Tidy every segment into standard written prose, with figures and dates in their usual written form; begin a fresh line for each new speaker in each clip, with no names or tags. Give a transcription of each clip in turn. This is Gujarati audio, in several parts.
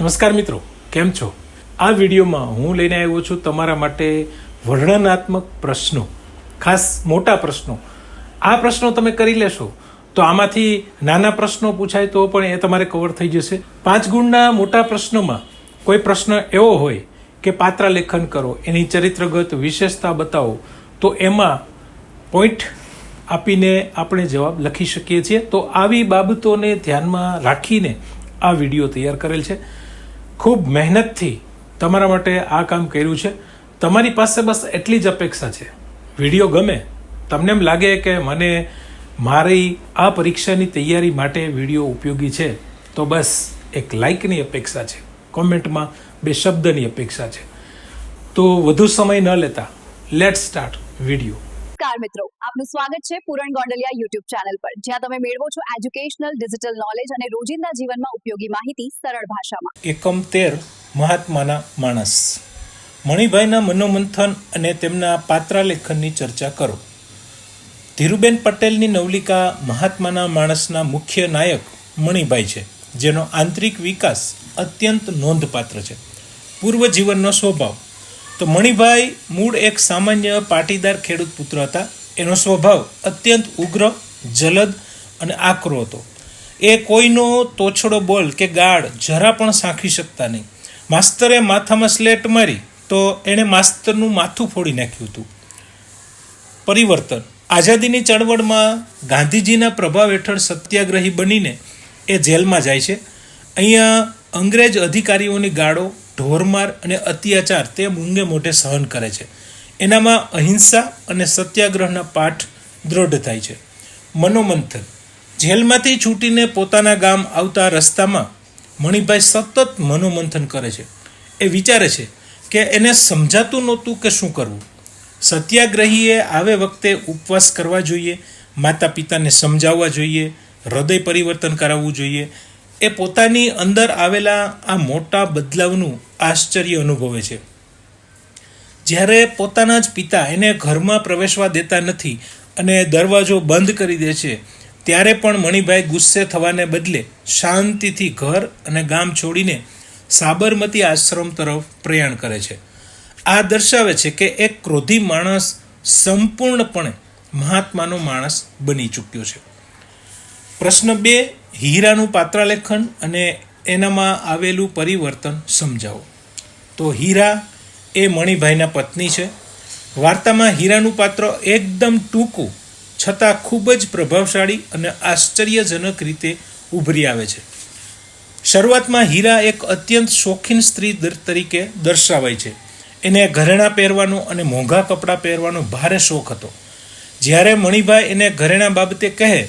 નમસ્કાર મિત્રો, કેમ છો? આ વિડીયોમાં હું લઈને આવ્યો છું તમારા માટે વર્ણનાત્મક પ્રશ્નો, ખાસ મોટા પ્રશ્નો. આ પ્રશ્નો તમે કરી લેશો તો આમાંથી નાના પ્રશ્નો પૂછાય તો પણ એ તમારે કવર થઈ જશે. 5 ગુણના મોટા પ્રશ્નોમાં કોઈ પ્રશ્ન એવો હોય કે પાત્ર લેખન કરો, એની ચરિત્રગત વિશેષતા બતાવો, તો એમાં પોઈન્ટ આપીને આપણે જવાબ લખી શકીએ છીએ. તો આવી બાબતોને ધ્યાનમાં રાખીને આ વિડીયો તૈયાર કરેલ છે. ખૂબ મહેનતથી તમારા માટે આ કામ કર્યું છે. તમારી પાસે બસ એટલી જ અપેક્ષા છે, વિડીયો ગમે, તમને એમ લાગે કે મને મારી આ પરીક્ષાની તૈયારી માટે વિડીયો ઉપયોગી છે, તો બસ એક લાઇકની અપેક્ષા છે, કોમેન્ટમાં 2 શબ્દની અપેક્ષા છે. તો વધુ સમય ન લેતા લેટ્સ સ્ટાર્ટ વિડીયો.
નમસ્કાર મિત્રો, આપનું સ્વાગત છે પૂરણ ગોંડલિયા યુટ્યુબ ચેનલ પર, જ્યાં તમે મેળવો છો એજ્યુકેશનલ ડિજિટલ નોલેજ અને રોજિંદા જીવનમાં ઉપયોગી માહિતી સરળ ભાષામાં.
એકમ 13 મહાત્માના માણસ. મણિભાઈના મનોમંથન અને તેમના પાત્રાલેખનની ચર્ચા કરો. ધીરુબેન પટેલની નવલિકા મહાત્માના માણસના મુખ્ય નાયક મણિભાઈ છે, જેનો આંતરિક વિકાસ અત્યંત નોંધપાત્ર છે. પૂર્વ જીવનનો સ્વભાવ. તો મણિભાઈ મૂળ એક સામાન્ય પાટીદાર ખેડૂત પુત્ર હતા. એનો સ્વભાવ અત્યંત ઉગ્ર, જલદ અને આકરો હતો. એ કોઈનો તોછડો બોલ કે ગાળ જરા પણ સાંખી શકતા નહીં. માસ્તરે માથામાં સ્લેટ મારી તો એણે માસ્તરનું માથું ફોડી નાખ્યું હતું. પરિવર્તન. આઝાદીની ચળવળમાં ગાંધીજીના પ્રભાવ હેઠળ સત્યાગ્રહી બનીને એ જેલમાં જાય છે. અહીંયા અંગ્રેજ અધિકારીઓની ગાળો, ઢોરમાર અને અત્યાચાર તે મૂંગે મોઢે સહન કરે છે. એનામાં અહિંસા અને સત્યાગ્રહના પાઠ દ્રઢ થાય છે. મનોમંથન. જેલમાંથી છૂટીને પોતાના ગામ આવતા રસ્તામાં મણિભાઈ સતત મનોમંથન કરે છે. એ વિચારે છે કે એને સમજાતું નહોતું કે શું કરવું. સત્યાગ્રહીએ આવે વખતે ઉપવાસ કરવા જોઈએ, માતા પિતાને સમજાવવા જોઈએ, હૃદય પરિવર્તન કરાવવું જોઈએ. એ પોતાની અંદર આવેલા આ મોટા બદલાવનું આશ્ચર્ય અનુભવે છે. જ્યારે પોતાના જ પિતા એને ઘરમાં પ્રવેશવા દેતા નથી અને દરવાજો બંધ કરી દે છે, ત્યારે પણ મણિભાઈ ગુસ્સે થવાને બદલે શાંતિથી ઘર અને ગામ છોડીને સાબરમતી આશ્રમ તરફ પ્રયાણ કરે છે. આ દર્શાવે છે કે એક ક્રોધી માણસ સંપૂર્ણપણે મહાત્માનો માણસ બની ચૂક્યો છે. પ્રશ્ન 2, હીરાનું પાત્રાલેખન અને એનામાં આવેલું પરિવર્તન સમજાવો. તો હીરા એ મણિભાઈના પત્ની છે. વાર્તામાં હીરાનું પાત્ર એકદમ ટૂંકું છતાં ખૂબ જ પ્રભાવશાળી અને આશ્ચર્યજનક રીતે ઉભરી આવે છે. શરૂઆતમાં હીરા એક અત્યંત શોખીન સ્ત્રી તરીકે દર્શાવાય છે. એને ઘરેણાં પહેરવાનો અને મોંઘા કપડાં પહેરવાનો ભારે શોખ હતો. જ્યારે મણિભાઈ એને ઘરેણાં બાબતે કહે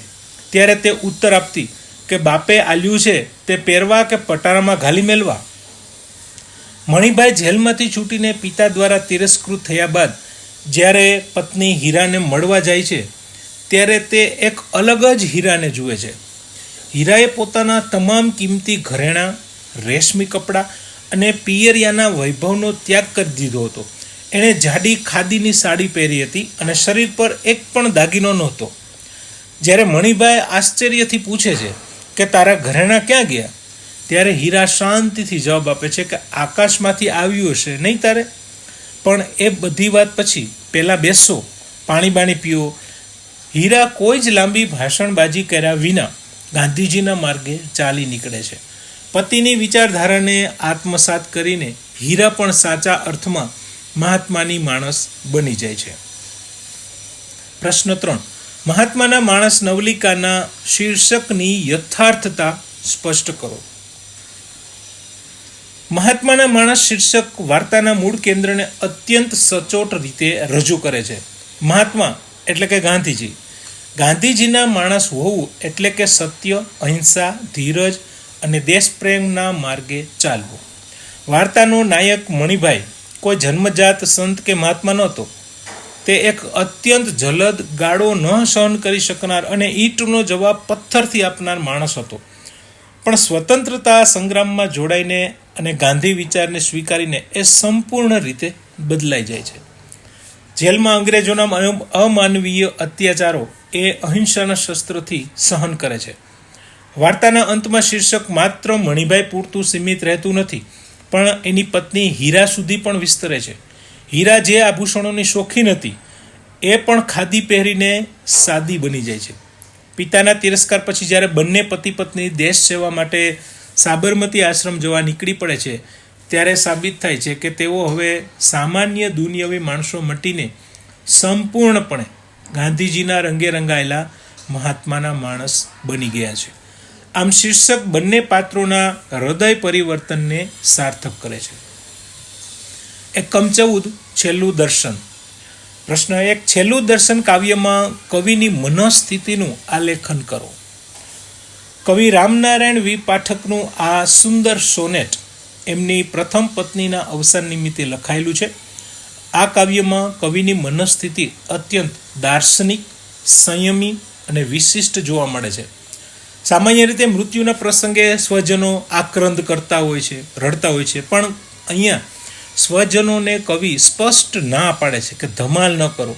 ત્યારે તે ઉત્તર આપતી કે બાપે આલ્યું છે તે પહેરવા કે પટારામાં ઘાલી મેલવા. મણિભાઈ જેલમાંથી છૂટીને પિતા દ્વારા તિરસ્કૃત થયા બાદ જ્યારે પત્ની હીરાને મળવા જાય છે, ત્યારે તે એક અલગ જ હીરાને જુએ છે. હીરાએ પોતાના તમામ કિંમતી ઘરેણાં, રેશમી કપડાં અને પિયરિયાના વૈભવનો ત્યાગ કરી દીધો હતો. એણે જાડી ખાદીની સાડી પહેરી હતી અને શરીર પર એક પણ દાગીનો નહોતો. જ્યારે મણિભાઈ આશ્ચર્યથી પૂછે છે કે તારા ઘરેણાં ક્યાં ગયા, ત્યારે હીરા શાંતિથી જવાબ આપે છે કે આકાશમાંથી આવ્યું હશે નહીં તારે, પણ એ બધી વાત પછી પહેલાં બેસો, પાણી બાણી પીઓ. હીરા કોઈ જ લાંબી ભાષણબાજી કર્યા વિના ગાંધીજીના માર્ગે ચાલી નીકળે છે. પતિની વિચારધારાને આત્મસાત કરીને હીરા પણ સાચા અર્થમાં મહાત્માની માણસ બની જાય છે. પ્રશ્ન 3, મહાત્માના માણસ નવલિકાના શીર્ષકની યથાર્થતા સ્પષ્ટ કરો. મહાત્માના માણસ શીર્ષક વાર્તાના મૂળ કેન્દ્રને અત્યંત સચોટ રીતે રજૂ કરે છે. મહાત્મા એટલે કે ગાંધીજી. ગાંધીજીના માણસ હોવું એટલે કે સત્ય, અહિંસા, ધીરજ અને દેશપ્રેમના માર્ગે ચાલવું. વાર્તાનો નાયક મણિભાઈ કોઈ જન્મજાત સંત કે મહાત્મા નહોતો. તે એક અત્યંત જલદ, ગાળો ન સહન કરી શકનાર અને ઈંટનો જવાબ પથ્થરથી આપનાર માણસ હતો. પણ સ્વતંત્રતા સંગ્રામમાં જોડાઈને અને ગાંધી વિચારને સ્વીકારીને એ સંપૂર્ણ રીતે બદલાઈ જાય છે. જેલમાં અંગ્રેજોના અમાનવીય અત્યાચારો એ અહિંસાના શસ્ત્રથી સહન કરે છે. વાર્તાના અંતમાં શીર્ષક માત્ર મણિભાઈ પૂરતું સીમિત રહેતું નથી, પણ એની પત્ની હીરા સુધી પણ વિસ્તરે છે. હીરા જે આભૂષણોની શોખીન હતી એ પણ ખાદી પહેરીને સાદી બની જાય છે. પિતાના તિરસ્કાર પછી જ્યારે બંને પતિ પત્ની દેશ સેવા માટે સાબરમતી આશ્રમ જવા નીકળી પડે છે ત્યારે સાબિત થાય છે કે તેઓ હવે સામાન્ય દુનિયાવી માણસો મટીને સંપૂર્ણપણે ગાંધીજીના રંગે રંગાયેલા મહાત્માના માણસ બની ગયા છે. આમ શીર્ષક બંને પાત્રોના હૃદય પરિવર્તનને સાર્થક કરે છે. 14 છેલ્લું દર્શન. પ્રશ્ન 1. છેલ્લું દર્શન કાવ્યમાં કવિની મનોસ્થિતિનું આલેખન કરો. કવિ રામનારાયણ વી પાઠકનું આ સુંદર સોનેટ એમની પ્રથમ પત્નીના અવસાન નિમિત્તે લખાયેલું છે. આ કાવ્યમાં કવિની મનોસ્થિતિ અત્યંત દાર્શનિક, સંયમી અને વિશિષ્ટ જોવા મળે છે. સામાન્ય રીતે મૃત્યુના પ્રસંગે સ્વજનો આક્રંદ કરતા હોય છે, રડતા હોય છે, પણ અહીંયા સ્વજનોને કવિ સ્પષ્ટ ના પાડે છે કે ધમાલ ન કરો,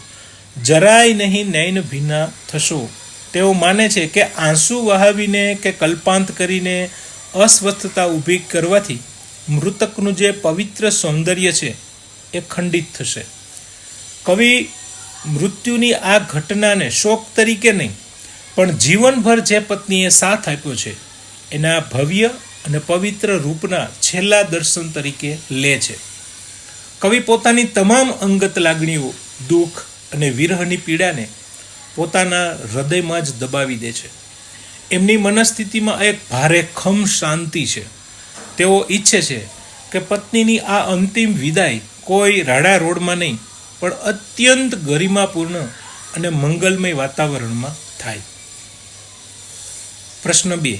જરાય નહીં નયન ભીના થશો. તેઓ માને છે કે આંસુ વહાવીને કે કલ્પાંત કરીને અસ્વસ્થતા ઊભી કરવાથી મૃતકનું જે પવિત્ર સૌંદર્ય છે એ ખંડિત થશે. કવિ મૃત્યુની આ ઘટનાને શોક તરીકે નહીં, પણ જીવનભર જે પત્નીએ સાથ આપ્યો છે એના ભવ્ય અને પવિત્ર રૂપના છેલ્લા દર્શન તરીકે લે છે. કવિ પોતાની તમામ અંગત લાગણીઓ, દુઃખ અને વિરહની પીડાને પોતાના હૃદયમાં જ દબાવી દે છે. એમની મનસ્થિતિમાં એક ભારેખમ શાંતિ છે. તેઓ ઈચ્છે છે કે પત્નીની આ અંતિમ વિદાય કોઈ રાડા રોડમાં નહીં, પણ અત્યંત ગરિમાપૂર્ણ અને મંગલમય વાતાવરણમાં થાય. પ્રશ્ન 2.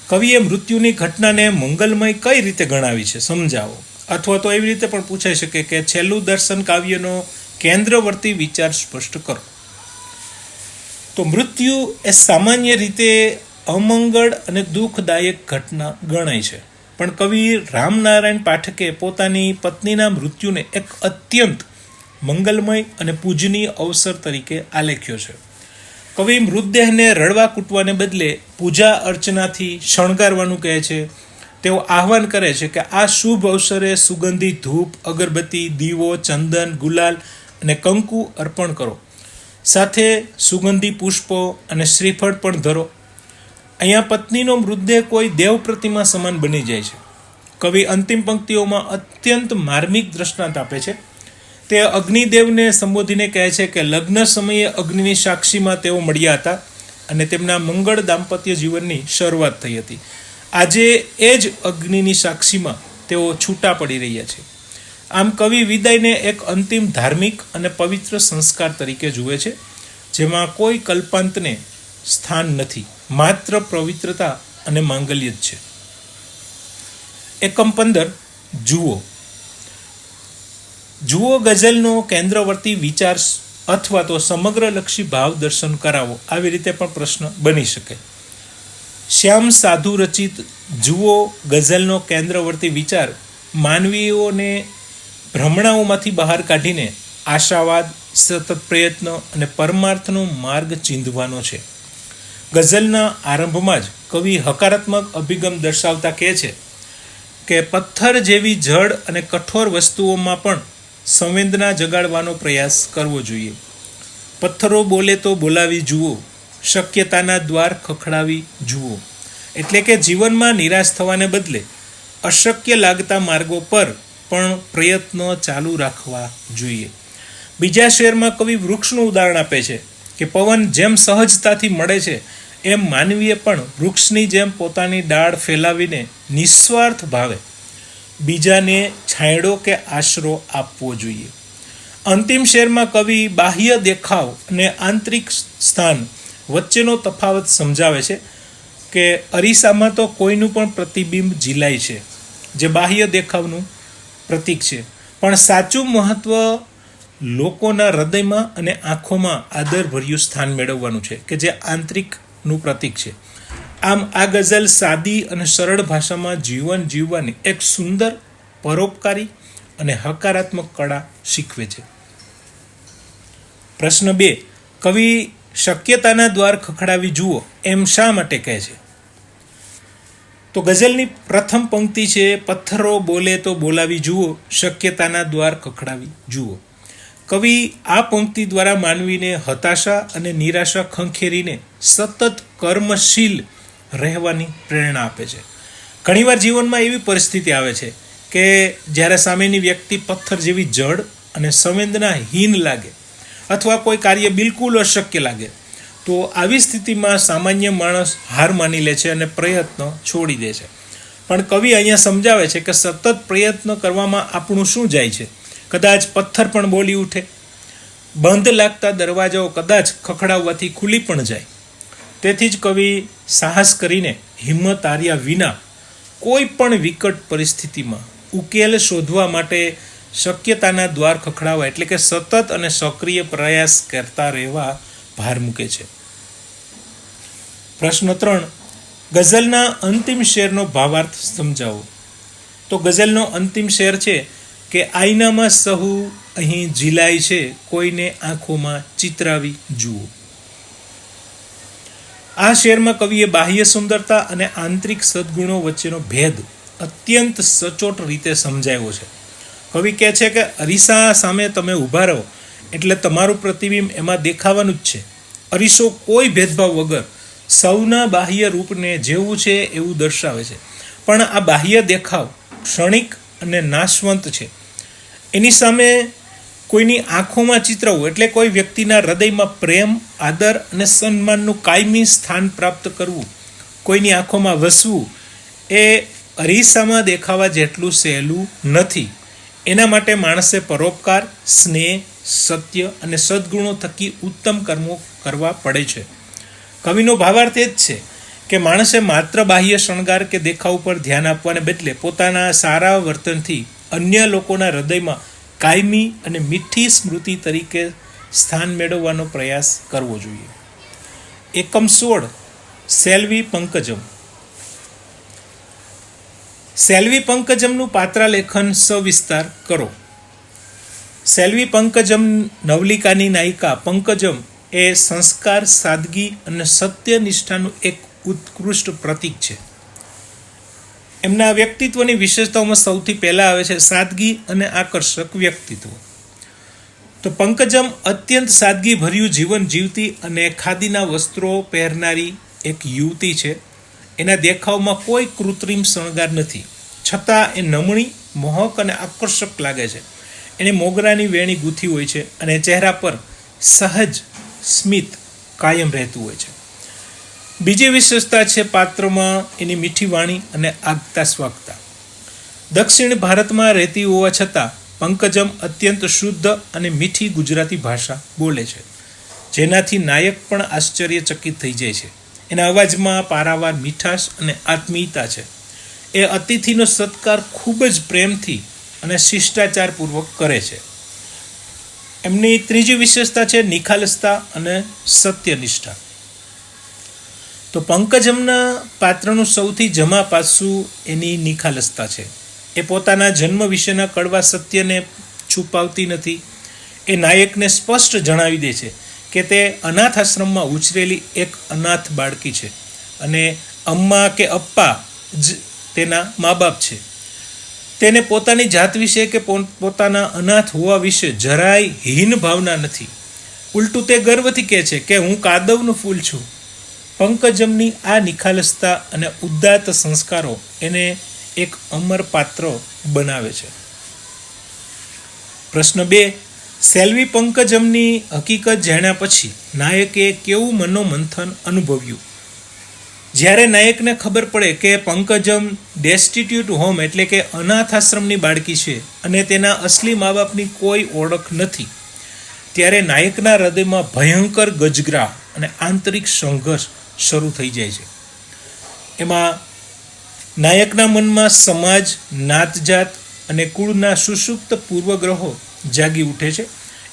કવિએ મૃત્યુની ઘટનાને મંગલમય કઈ રીતે ગણાવી છે, સમજાવો. અથવા તો એવી રીતે પણ પૂછાઈ શકે કે છેલ્લું દર્શન કાવ્યનો કેન્દ્રવર્તી વિચાર સ્પષ્ટ કરો. તો મૃત્યુ એ સામાન્ય રીતે અમંગળ અને દુઃખદાયક ઘટના ગણાય છે, પણ કવિ રામનારાયણ પાઠકે પોતાની પત્નીના મૃત્યુને એક અત્યંત મંગલમય અને પૂજનીય અવસર તરીકે આલેખ્યો છે. કવિ મૃતદેહને રડવા કૂટવાને બદલે પૂજા અર્ચનાથી શણગારવાનું કહે છે. તેઓ આહ્વાન કરે છે કે આ શુભ અવસરે સુગંધી ધૂપ, અગરબત્તી, દીવો, ચંદન, ગુલાલ અને કંકુ અર્પણ કરો. સાથે સુગંધી પુષ્પો અને શ્રીફળ પણ ધરો. અહીંયા પત્નીનો મૃતદેહ કોઈ દેવ પ્રતિમા સમાન બની જાય છે. કવિ અંતિમ પંક્તિઓમાં અત્યંત માર્મિક દ્રષ્ટાંત આપે છે. તે અગ્નિદેવને સંબોધીને કહે છે કે લગ્ન સમયે અગ્નિની સાક્ષીમાં તેઓ મળ્યા હતા અને તેમના મંગળ દાંપત્ય જીવનની શરૂઆત થઈ હતી. આજે એ જ અગ્નિની સાક્ષીમાં તેઓ છૂટા પડી રહ્યા છે. આમ કવિ વિદાયને એક અંતિમ ધાર્મિક અને પવિત્ર સંસ્કાર તરીકે જુએ છે, જેમાં કોઈ કલ્પાંતને સ્થાન નથી, માત્ર પવિત્રતા અને માંગલ્ય જ છે. 15 જુઓ. જુઓ ગઝલનો કેન્દ્રવર્તી વિચાર અથવા તો સમગ્રલક્ષી ભાવ દર્શન કરાવો, આવી રીતે પણ પ્રશ્ન બની શકે. શ્યામ સાધુ રચિત જુઓ ગઝલનો કેન્દ્રવર્તી વિચાર માનવીઓને ભ્રમણાઓમાંથી બહાર કાઢીને આશાવાદ, સતત પ્રયત્ન અને પરમાર્થનો માર્ગ ચીંધવાનો છે. ગઝલના આરંભમાં જ કવિ હકારાત્મક અભિગમ દર્શાવતા કહે છે કે પથ્થર જેવી જડ અને કઠોર વસ્તુઓમાં પણ સંવેદના જગાડવાનો પ્રયાસ કરવો જોઈએ. પથ્થરો બોલે તો બોલાવી જુઓ, શક્યતાના દ્વાર ખખડાવી જુઓ. એટલે કે જીવનમાં નિરાશ થવાને બદલે અશક્ય લાગતા માર્ગો પર પણ પ્રયત્નો ચાલુ રાખવા જોઈએ. બીજા શેરમાં કવિ વૃક્ષનું ઉદાહરણ આપે છે કે પવન જેમ સહજતાથી મળે છે એમ માનવીએ પણ વૃક્ષની જેમ પોતાની ડાળ ફેલાવીને નિસ્વાર્થ ભાવે બીજાને છાંયડો કે આશરો આપવો જોઈએ. અંતિમ શેરમાં કવિ બાહ્ય દેખાવ અને આંતરિક સ્થાન વચ્ચેનો તફાવત સમજાવે છે કે અરીસામાં તો કોઈનું પણ પ્રતિબિંબ ઝીલાય છે, જે બાહ્ય દેખાવનું પ્રતીક છે, પણ સાચું મહત્વ લોકોના હૃદયમાં અને આંખોમાં આદરભર્યું સ્થાન મેળવવાનું છે, કે જે આંતરિકનું પ્રતીક છે. આમ આ ગઝલ સાદી અને સરળ ભાષામાં જીવન જીવવાની એક સુંદર, પરોપકારી અને હકારાત્મક કળા શીખવે છે. પ્રશ્ન 2. કવિ શક્યતાના દ્વાર ખખડાવી જુઓ એમ શા માટે કહે છે? તો ગઝલની પ્રથમ પંક્તિ છે, પથ્થરો બોલે તો બોલાવી જુઓ, શક્યતાના દ્વાર ખખડાવી જુઓ. કવિ આ પંક્તિ દ્વારા માનવીને હતાશા અને નિરાશા ખંખેરીને સતત કર્મશીલ રહેવાની પ્રેરણા આપે છે. ઘણીવાર જીવનમાં એવી પરિસ્થિતિ આવે છે કે જ્યારે સામેની વ્યક્તિ પથ્થર જેવી જડ અને સંવેદનાહીન લાગે અથવા કોઈ કાર્ય બિલકુલ અશક્ય લાગે, તો આવી સ્થિતિમાં સામાન્ય માણસ હાર માની લે છે અને પ્રયત્ન છોડી દે છે. પણ કવિ અહીંયા સમજાવે છે કે સતત પ્રયત્ન કરવામાં આપણું શું જાય છે? કદાચ પથ્થર પણ બોલી ઉઠે, બંધ લાગતા દરવાજાઓ કદાચ ખખડાવવાથી ખુલી પણ જાય. તેથી જ કવિ સાહસ કરીને હિંમત હાર્યા વિના કોઈ પણ વિકટ પરિસ્થિતિમાં ઉકેલ શોધવા માટે શક્યતાના દ્વાર ખખડાવવા એટલે કે સતત અને સક્રિય પ્રયાસ કરતા રહેવા ભાર મૂકે છે. પ્રશ્ન 3, ગઝલના અંતિમ શેરનો ભાવાર્થ સમજાવો. તો ગઝલનો અંતિમ શેર છે કે આઈનામાં સહુ અહીં ઝીલાય છે, કોઈને આંખોમાં ચિતરાવી જુઓ. આ શેરમાં કવિએ બાહ્ય સુંદરતા અને આંતરિક સદગુણો વચ્ચેનો ભેદ અત્યંત સચોટ રીતે સમજાવ્યો છે. કવિ કહે છે કે અરીસા સામે તમે ઊભા રહો એટલે તમારું પ્રતિબિંબ એમાં દેખાવાનું જ છે. અરીસો કોઈ ભેદભાવ વગર સૌના બાહ્ય રૂપને જેવું છે એવું દર્શાવે છે, પણ આ બાહ્ય દેખાવ ક્ષણિક અને નાશવંત છે. એની સામે કોઈની આંખોમાં ચિતરવું એટલે કોઈ વ્યક્તિના હૃદયમાં પ્રેમ, આદર અને સન્માનનું કાયમી સ્થાન પ્રાપ્ત કરવું, કોઈની આંખોમાં વસવું એ અરીસામાં દેખાવા જેટલું સહેલું નથી. એના માટે માણસે પરોપકાર, સ્નેહ, સત્ય અને સદગુણો થકી ઉત્તમ કર્મો કરવા પડે છે. કવિનો ભાવાર્થ એ જ છે કે માણસે માત્ર બાહ્ય શણગાર કે દેખાવ પર ધ્યાન આપવાને બદલે પોતાના સારા વર્તનથી અન્ય લોકોના હૃદયમાં કાયમી અને મીઠી સ્મૃતિ તરીકે સ્થાન મેળવવાનો પ્રયાસ કરવો જોઈએ. એકમ 16, સેલ્વી પંકજમ. સેલ્વી પંકજમનું પાત્રાલેખન સવિસ્તાર કરો. સેલ્વી પંકજમ નવલિકાની નાયિકા પંકજમ એ સંસ્કાર, સાદગી અને સત્યનિષ્ઠાનું એક ઉત્કૃષ્ટ પ્રતીક છે. એમના વ્યક્તિત્વની વિશેષતાઓમાં સૌથી પહેલાં આવે છે સાદગી અને આકર્ષક વ્યક્તિત્વ. તો પંકજમ અત્યંત સાદગીભર્યું જીવન જીવતી અને ખાદીના વસ્ત્રો પહેરનારી એક યુવતી છે. એના દેખાવમાં કોઈ કૃત્રિમ શણગાર નથી, છતાં એ નમણી, મોહક અને આકર્ષક લાગે છે. એને મોગરાની વેણી ગૂંથી હોય છે અને ચહેરા પર સહજ સ્મિત કાયમ રહેતું હોય છે. બીજી વિશેષતા છે પાત્રમાં એની મીઠી વાણી અને આગતા સ્વાગતા. દક્ષિણ ભારતમાં રહેતી હોવા છતાં પંકજમ અત્યંત શુદ્ધ અને મીઠી ગુજરાતી ભાષા બોલે છે, જેનાથી નાયક પણ આશ્ચર્યચકિત થઈ જાય છે. એના અવાજમાં પારાવાર મીઠાશ અને આત્મીયતા છે. એ અતિથિનો સત્કાર ખૂબ જ પ્રેમથી અને શિષ્ટાચારપૂર્વક કરે છે. એમની ત્રીજી વિશેષતા છે નિખાલસતા અને સત્યનિષ્ઠા. તો પંકજમના પાત્રનું સૌથી જમા પાસું એની નિખાલસતા છે. એ પોતાના જન્મ વિશેના કડવા સત્યને છુપાવતી નથી. એ નાયકને સ્પષ્ટ જણાવી દે છે કે તે અનાથ આશ્રમમાં ઉછરેલી એક અનાથ બાળકી છે અને અમ્મા કે અપ્પા જ તેના મા બાપ છે. તેને પોતાની જાત વિશે કે પોતાના અનાથ હોવા વિશે જરાય હીન ભાવના નથી. ઉલટું તે ગર્વથી કહે છે કે હું કાદવનું ફૂલ છું. પંકજમની આ નિખાલસતા અને ઉદાત્ત સંસ્કારો એને એક અમર પાત્ર બનાવે છે. પ્રશ્ન 2, સેલ્વી પંકજમની હકીકત જાણ્યા પછી નાયકે કેવું મનોમંથન અનુભવ્યું? જ્યારે નાયકને ખબર પડે કે પંકજમ ડેસ્ટિટ્યુટ હોમ એટલે કે અનાથ આશ્રમની બાળકી છે અને તેના અસલી મા બાપની કોઈ ઓળખ નથી, ત્યારે નાયકના હૃદયમાં ભયંકર ગજગરા અને આંતરિક સંઘર્ષ શરૂ થઈ જાય છે. એમાં નાયકના મનમાં સમાજ, નાતજાત અને કુળના સુષુપ્ત પૂર્વગ્રહો જાગી ઉઠે છે.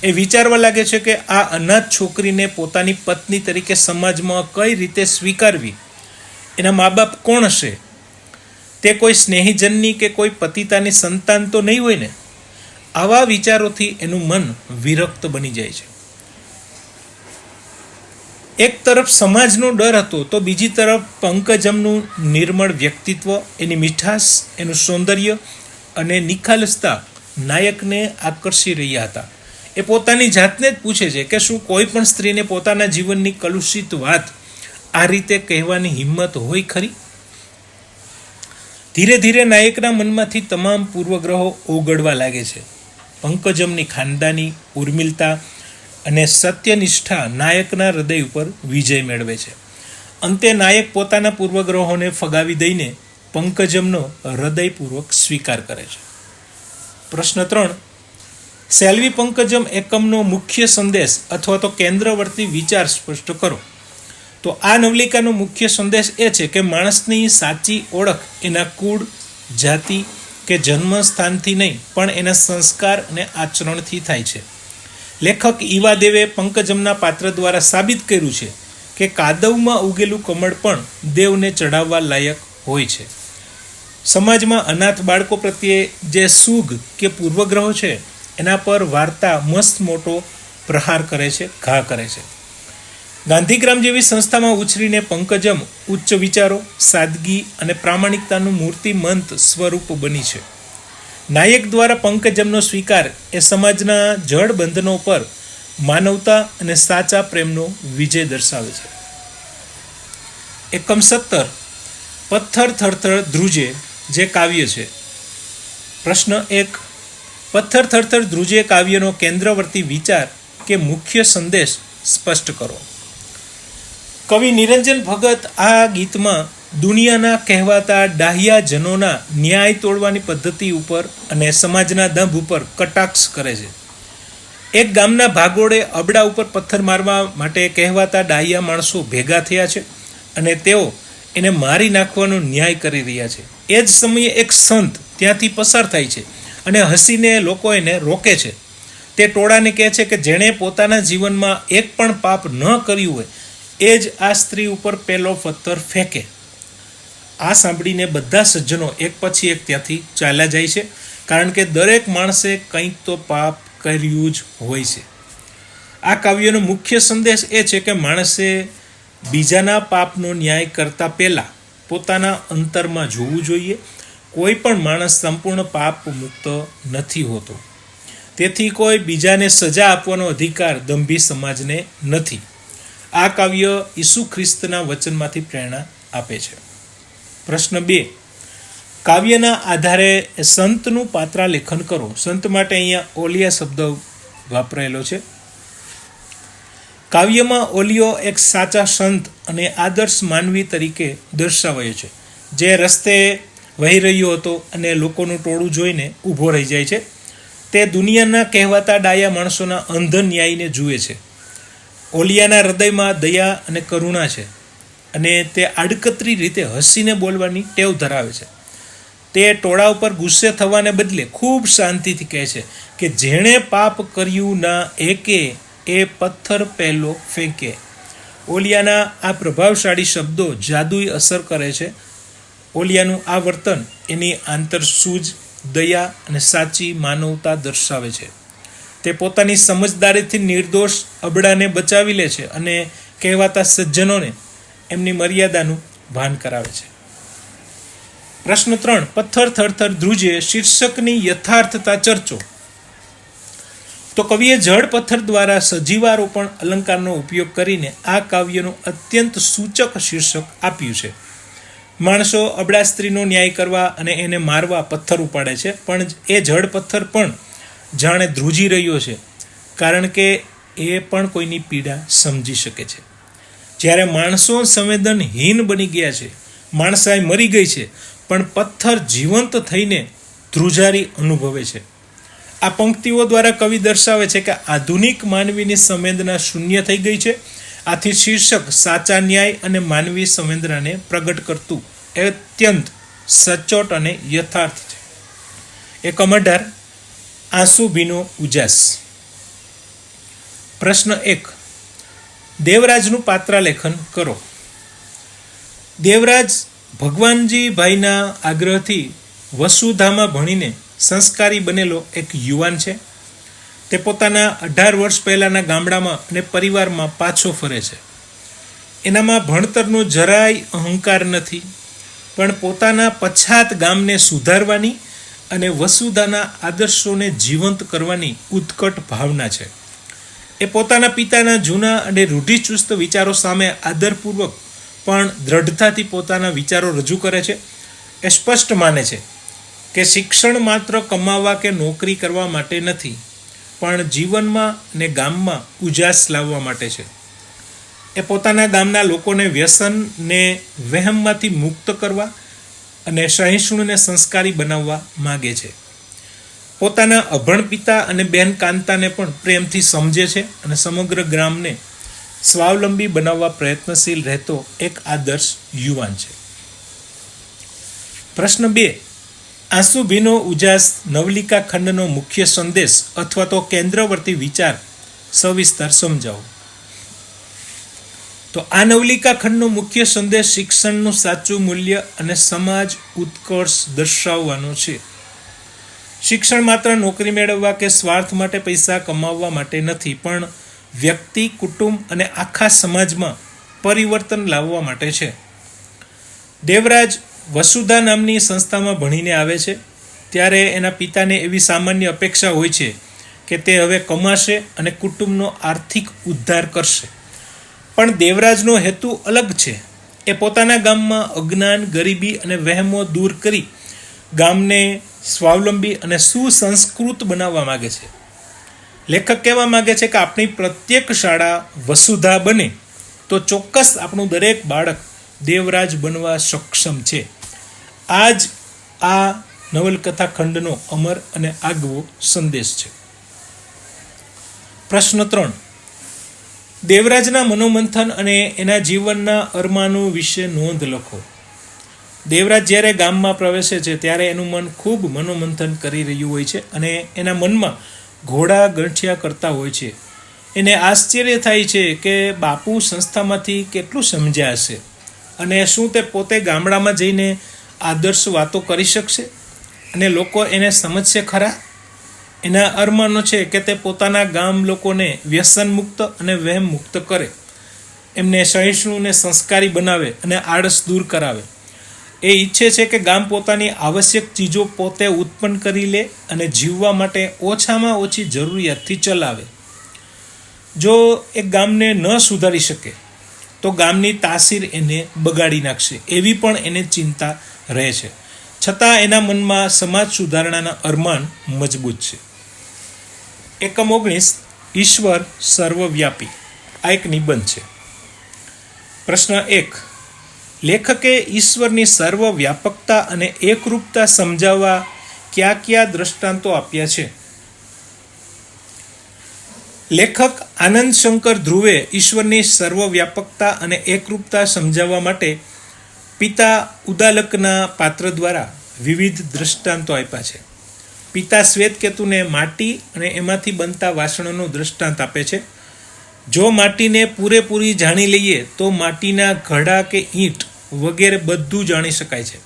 એ વિચારવા લાગે છે કે આ અનાથ છોકરીને પોતાની પત્ની તરીકે સમાજમાં કઈ રીતે સ્વીકારવી. એના મા બાપ કોણ હશે? તે કોઈ સ્નેહીજનની કે કોઈ પતિતાની સંતાન તો નહીં હોય ને? આવા વિચારોથી એનું મન વિરક્ત બની જાય છે. એક તરફ સમાજનો ડર હતો તો બીજી તરફ પંકજમનું નિર્મળ વ્યક્તિત્વ, એની મીઠાશ, એનું સૌંદર્ય અને નિખાલસતા નાયકને આકર્ષી રહ્યા હતા. એ પોતાની જાતને જ પૂછે છે કે શું કોઈ પણ સ્ત્રીને પોતાના જીવનની કલુષિત વાત આ રીતે કહેવાની હિંમત હોય ખરી? ધીરે ધીરે નાયકના મનમાંથી તમામ પૂર્વગ્રહો ઓગળવા લાગે છે. પંકજમની ખાનદાની, ઉર્મિલતા અને સત્યનિષ્ઠા નાયકના હૃદય ઉપર વિજય મેળવે છે. અંતે નાયક પોતાના પૂર્વગ્રહોને ફગાવી દઈને પંકજમનો હૃદયપૂર્વક સ્વીકાર કરે છે. પ્રશ્ન 3. સેલ્વી પંકજમ એકમનો મુખ્ય સંદેશ અથવા તો કેન્દ્રવર્તી વિચાર સ્પષ્ટ કરો. તો આ નવલિકાનો મુખ્ય સંદેશ એ છે કે માણસની સાચી ઓળખ એના કુળ, જાતિ કે જન્મસ્થાનથી નહીં પણ એના સંસ્કાર અને આચરણથી થાય છે. લેખક ઈવાદેવે પંકજમના પાત્ર દ્વારા સાબિત કર્યું છે કે કાદવમાં ઉગેલું કમળ પણ દેવને ચડાવવા લાયક હોય છે. સમાજમાં અનાથ બાળકો પ્રત્યે જે સુગ કે પૂર્વગ્રહો છે એના પર વાર્તા મસ્ત મોટો પ્રહાર કરે છે, ઘા કરે છે. ગાંધીગ્રામ જેવી સંસ્થામાં ઉછરીને પંકજમ ઉચ્ચ વિચારો, સાદગી અને પ્રામાણિકતાનું મૂર્તિમંત સ્વરૂપ બની છે. નાયક દ્વારા પંકજમનો સ્વીકાર એ સમાજના જડ બંધનો પર માનવતા અને સાચા પ્રેમનો વિજય દર્શાવે છે. એકમ 17. પથ્થર થરથર ધ્રુજે જે કાવ્ય છે. પ્રશ્ન 1. પથ્થર થરથર ધ્રુજે કાવ્યનો કેન્દ્રવર્તી વિચાર કે મુખ્ય સંદેશ સ્પષ્ટ કરો. કવિ નિરંજન ભગત આ ગીતમાં દુનિયાના કહેવાતા ડાહ્યાજનોના ન્યાય તોડવાની પદ્ધતિ ઉપર અને સમાજના દંભ ઉપર કટાક્ષ કરે છે. એક ગામના ભાગોળે અબડા ઉપર પથ્થર મારવા માટે કહેવાતા ડાહ્યા માણસો ભેગા થયા છે અને તેઓ એને મારી નાખવાનો ન્યાય કરી રહ્યા છે. એ જ સમયે એક સંત ત્યાંથી પસાર થાય છે અને હસીને લોકો એને રોકે છે. તે ટોળાને કહે છે કે જેણે પોતાના જીવનમાં એક પણ પાપ ન કર્યું હોય એ જ આ સ્ત્રી ઉપર પહેલો પથ્થર ફેંકે. આ સાંભળીને બધા સજ્જનો એક પછી એક ત્યાંથી ચાલ્યા જાય છે, કારણ કે દરેક માણસે કંઈક તો પાપ કર્યું જ હોય છે. આ કાવ્યનો મુખ્ય સંદેશ એ છે કે માણસે બીજાના પાપનો ન્યાય કરતા પહેલાં પોતાના અંતરમાં જોવું જોઈએ. કોઈ પણ માણસ સંપૂર્ણ પાપ મુક્ત નથી હોતો. તેથી કોઈ બીજાને સજા આપવાનો અધિકાર દંભી સમાજને નથી. આ કાવ્ય ઈસુ ખ્રિસ્તના વચનમાંથી પ્રેરણા આપે છે. પ્રશ્ન 2. કાવ્યના આધારે સંતનું પાત્રાલેખન કરો. સંત માટે અહીંયા ઓલિયા શબ્દ વાપરાયેલો છે. કાવ્યમાં ઓલિયો એક સાચા સંત અને આદર્શ માનવી તરીકે દર્શાવાયો છે, જે રસ્તે વહી રહ્યો હતો અને લોકોનું ટોળું જોઈને ઊભો રહી જાય છે. તે દુનિયાના કહેવાતા ડાયા માણસોના અંધ ન્યાયને જુએ છે. ઓલિયાના હૃદયમાં દયા અને કરુણા છે અને તે આડકતરી રીતે હસીને બોલવાની ટેવ ધરાવે છે. તે ટોળા ઉપર ગુસ્સે થવાને બદલે ખૂબ શાંતિથી કહે છે કે જેણે પાપ કર્યું ના એકે એ પથ્થર પહેલો ફેંકે. ઓલિયાના આ પ્રભાવશાળી શબ્દો જાદુઈ અસર કરે છે. ઓલિયાનું આ વર્તન એની આંતરસૂઝ, દયા અને સાચી માનવતા દર્શાવે છે. તે પોતાની સમજદારીથી નિર્દોષ અબડાને બચાવી લે છે અને કહેવાતા સજ્જનોને એમની મર્યાદાનું ભાન કરાવે છે. પ્રશ્ન 3. પથ્થર થરથર ધ્રુજે શીર્ષકની યથાર્થતા ચર્ચો. તો કવિએ જળ પથ્થર દ્વારા સજીવારોપણ અલંકારનો ઉપયોગ કરીને આ કાવ્યનું અત્યંત સૂચક શીર્ષક આપ્યું છે. માણસો અબડા સ્ત્રીનો ન્યાય કરવા અને એને મારવા પથ્થર ઉપાડે છે, પણ એ જળ પથ્થર પણ જાણે ધ્રુજી રહ્યો છે, કારણ કે એ પણ કોઈની પીડા સમજી શકે છે. જ્યારે માણસો સંવેદનહીન બની ગયા છે, માણસાઈ મરી ગઈ છે, પણ પથ્થર જીવંત થઈને ધ્રુજારી અનુભવે છે. આ પંક્તિઓ દ્વારા કવિ દર્શાવે છે કે આધુનિક માનવીની સંવેદના શૂન્ય થઈ ગઈ છે. આથી શીર્ષક સાચા ન્યાય અને માનવી સંવેદનાને પ્રગટ કરતું અત્યંત સચોટ અને યથાર્થ છે. એકમ 18. આંસુ ભીનો ઉજાસ. પ્રશ્ન 1. દેવરાજનું પાત્રાલેખન કરો. દેવરાજ ભગવાનજી ભાઈના આગ્રહથી વસુધામાં ભણીને સંસ્કારી બનેલો એક યુવાન છે. તે પોતાના 18 વર્ષ પહેલાંના ગામડામાં અને પરિવારમાં પાછો ફરે છે. એનામાં ભણતરનો જરાય અહંકાર નથી, પણ પોતાના પછાત ગામને સુધારવાની અને વસુધાના આદર્શોને જીવંત કરવાની ઉત્કટ ભાવના છે. એ પોતાના પિતાના જૂના અને રૂઢિચુસ્ત વિચારો સામે આદરપૂર્વક પણ દ્રઢતાથી પોતાના વિચારો રજૂ કરે છે. એ સ્પષ્ટ માને છે કે શિક્ષણ માત્ર કમાવા કે નોકરી કરવા માટે નથી, પણ જીવનમાં ને ગામમાં ઉજાસ લાવવા માટે છે. એ પોતાના ગામના લોકોને વ્યસન ને વહેમમાંથી મુક્ત કરવા અને સહિષ્ણુને સંસ્કારી બનાવવા માગે છે. પોતાના અભણ પિતા અને બહેન કાંતાને પણ પ્રેમથી સમજે છે અને સમગ્ર ગ્રામને સ્વાવલંબી બનાવવા પ્રયત્નશીલ રહેતો એક આદર્શ યુવાન છે. પ્રશ્ન 2. આંસુભીનો ઉજાસ નવલિકા ખંડનો મુખ્ય સંદેશ અથવા તો કેન્દ્રવર્તી વિચાર સવિસ્તાર સમજાવો. તો આ નવલિકા ખંડનો મુખ્ય સંદેશ શિક્ષણનું સાચું મૂલ્ય અને સમાજ ઉત્કર્ષ દર્શાવવાનો છે. શિક્ષણ માત્ર નોકરી મેળવવા કે સ્વાર્થ માટે પૈસા કમાવવા માટે નથી, પણ વ્યક્તિ, કુટુંબ અને આખા સમાજમાં પરિવર્તન લાવવા માટે છે. દેવરાજ વસુધા નામની સંસ્થામાં ભણીને આવે છે ત્યારે એના પિતાને એવી સામાન્ય અપેક્ષા હોય છે કે તે હવે કમાશે અને કુટુંબનો આર્થિક ઉદ્ધાર કરશે. પણ દેવરાજનો હેતુ અલગ છે. એ પોતાના ગામમાં અજ્ઞાન, ગરીબી અને વહેમો દૂર કરી ગામને સ્વાવલંબી અને સુસંસ્કૃત બનાવવા માગે છે. લેખક કહેવા માગે છે કે આપણી પ્રત્યેક શાળા વસુધા બને તો ચોક્કસ આપણું દરેક બાળક દેવરાજ બનવા સક્ષમ છે. આ જ આ નવલકથા ખંડનો અમર અને આગવો સંદેશ છે. પ્રશ્ન 3. દેવરાજના મનોમંથન અને એના જીવનના અરમાનો વિશે નોંધ લખો. દેવરાજ જ્યારે ગામમાં પ્રવેશે છે ત્યારે એનું મન ખૂબ મનોમંથન કરી રહ્યું હોય છે અને એના મનમાં ઘોડા ગંઠિયા કરતા હોય છે. એને આશ્ચર્ય થાય છે કે બાપુ સંસ્થામાંથી કેટલું સમજ્યા હશે અને શું તે પોતે ગામડામાં જઈને આદર્શ વાતો કરી શકશે અને લોકો એને સમજશે ખરા. એના અરમાનો છે કે તે પોતાના ગામ લોકોને વ્યસન મુક્ત અને વહેમ મુક્ત કરે, એમને સહિષ્ણુને સંસ્કારી બનાવે અને આળસ દૂર કરાવે. એ ઈચ્છે છે કે ગામ પોતાની આવશ્યક ચીજો પોતે ઉત્પન્ન કરી લે અને જીવવા માટે ઓછામાં ઓછી જરૂરિયાતથી ચલાવે. જો એ ગામને ન સુધારી શકે તો ગામની તાસીર એને બગાડી નાખશે, એવી પણ એને ચિંતા રહે છે. છતાં એના મનમાં સમાજ સુધારણાના અરમાન મજબૂત છે. એકમ 19. ઈશ્વર સર્વવ્યાપી. આ એક નિબંધ છે. પ્રશ્ન 1. લેખકે ઈશ્વરની સર્વવ્યાપકતા અને એકરૂપતા સમજાવવા કયા કયા દ્રષ્ટાંતો આપ્યા છે? લેખક આનંદ શંકર ધ્રુવે ઈશ્વરની સર્વવ્યાપકતા અને એકરૂપતા સમજાવવા માટે પિતા ઉદાલકના પાત્ર દ્વારા વિવિધ દ્રષ્ટાંતો આપ્યા છે. પિતા શ્વેતકેતુને માટી અને એમાંથી બનતા વાસણોનો દ્રષ્ટાંત આપે છે. જો માટીને પૂરેપૂરી જાણી લઈએ તો માટીના ઘડા કે ઈંટ વગેરે બધું જાણી શકાય છે,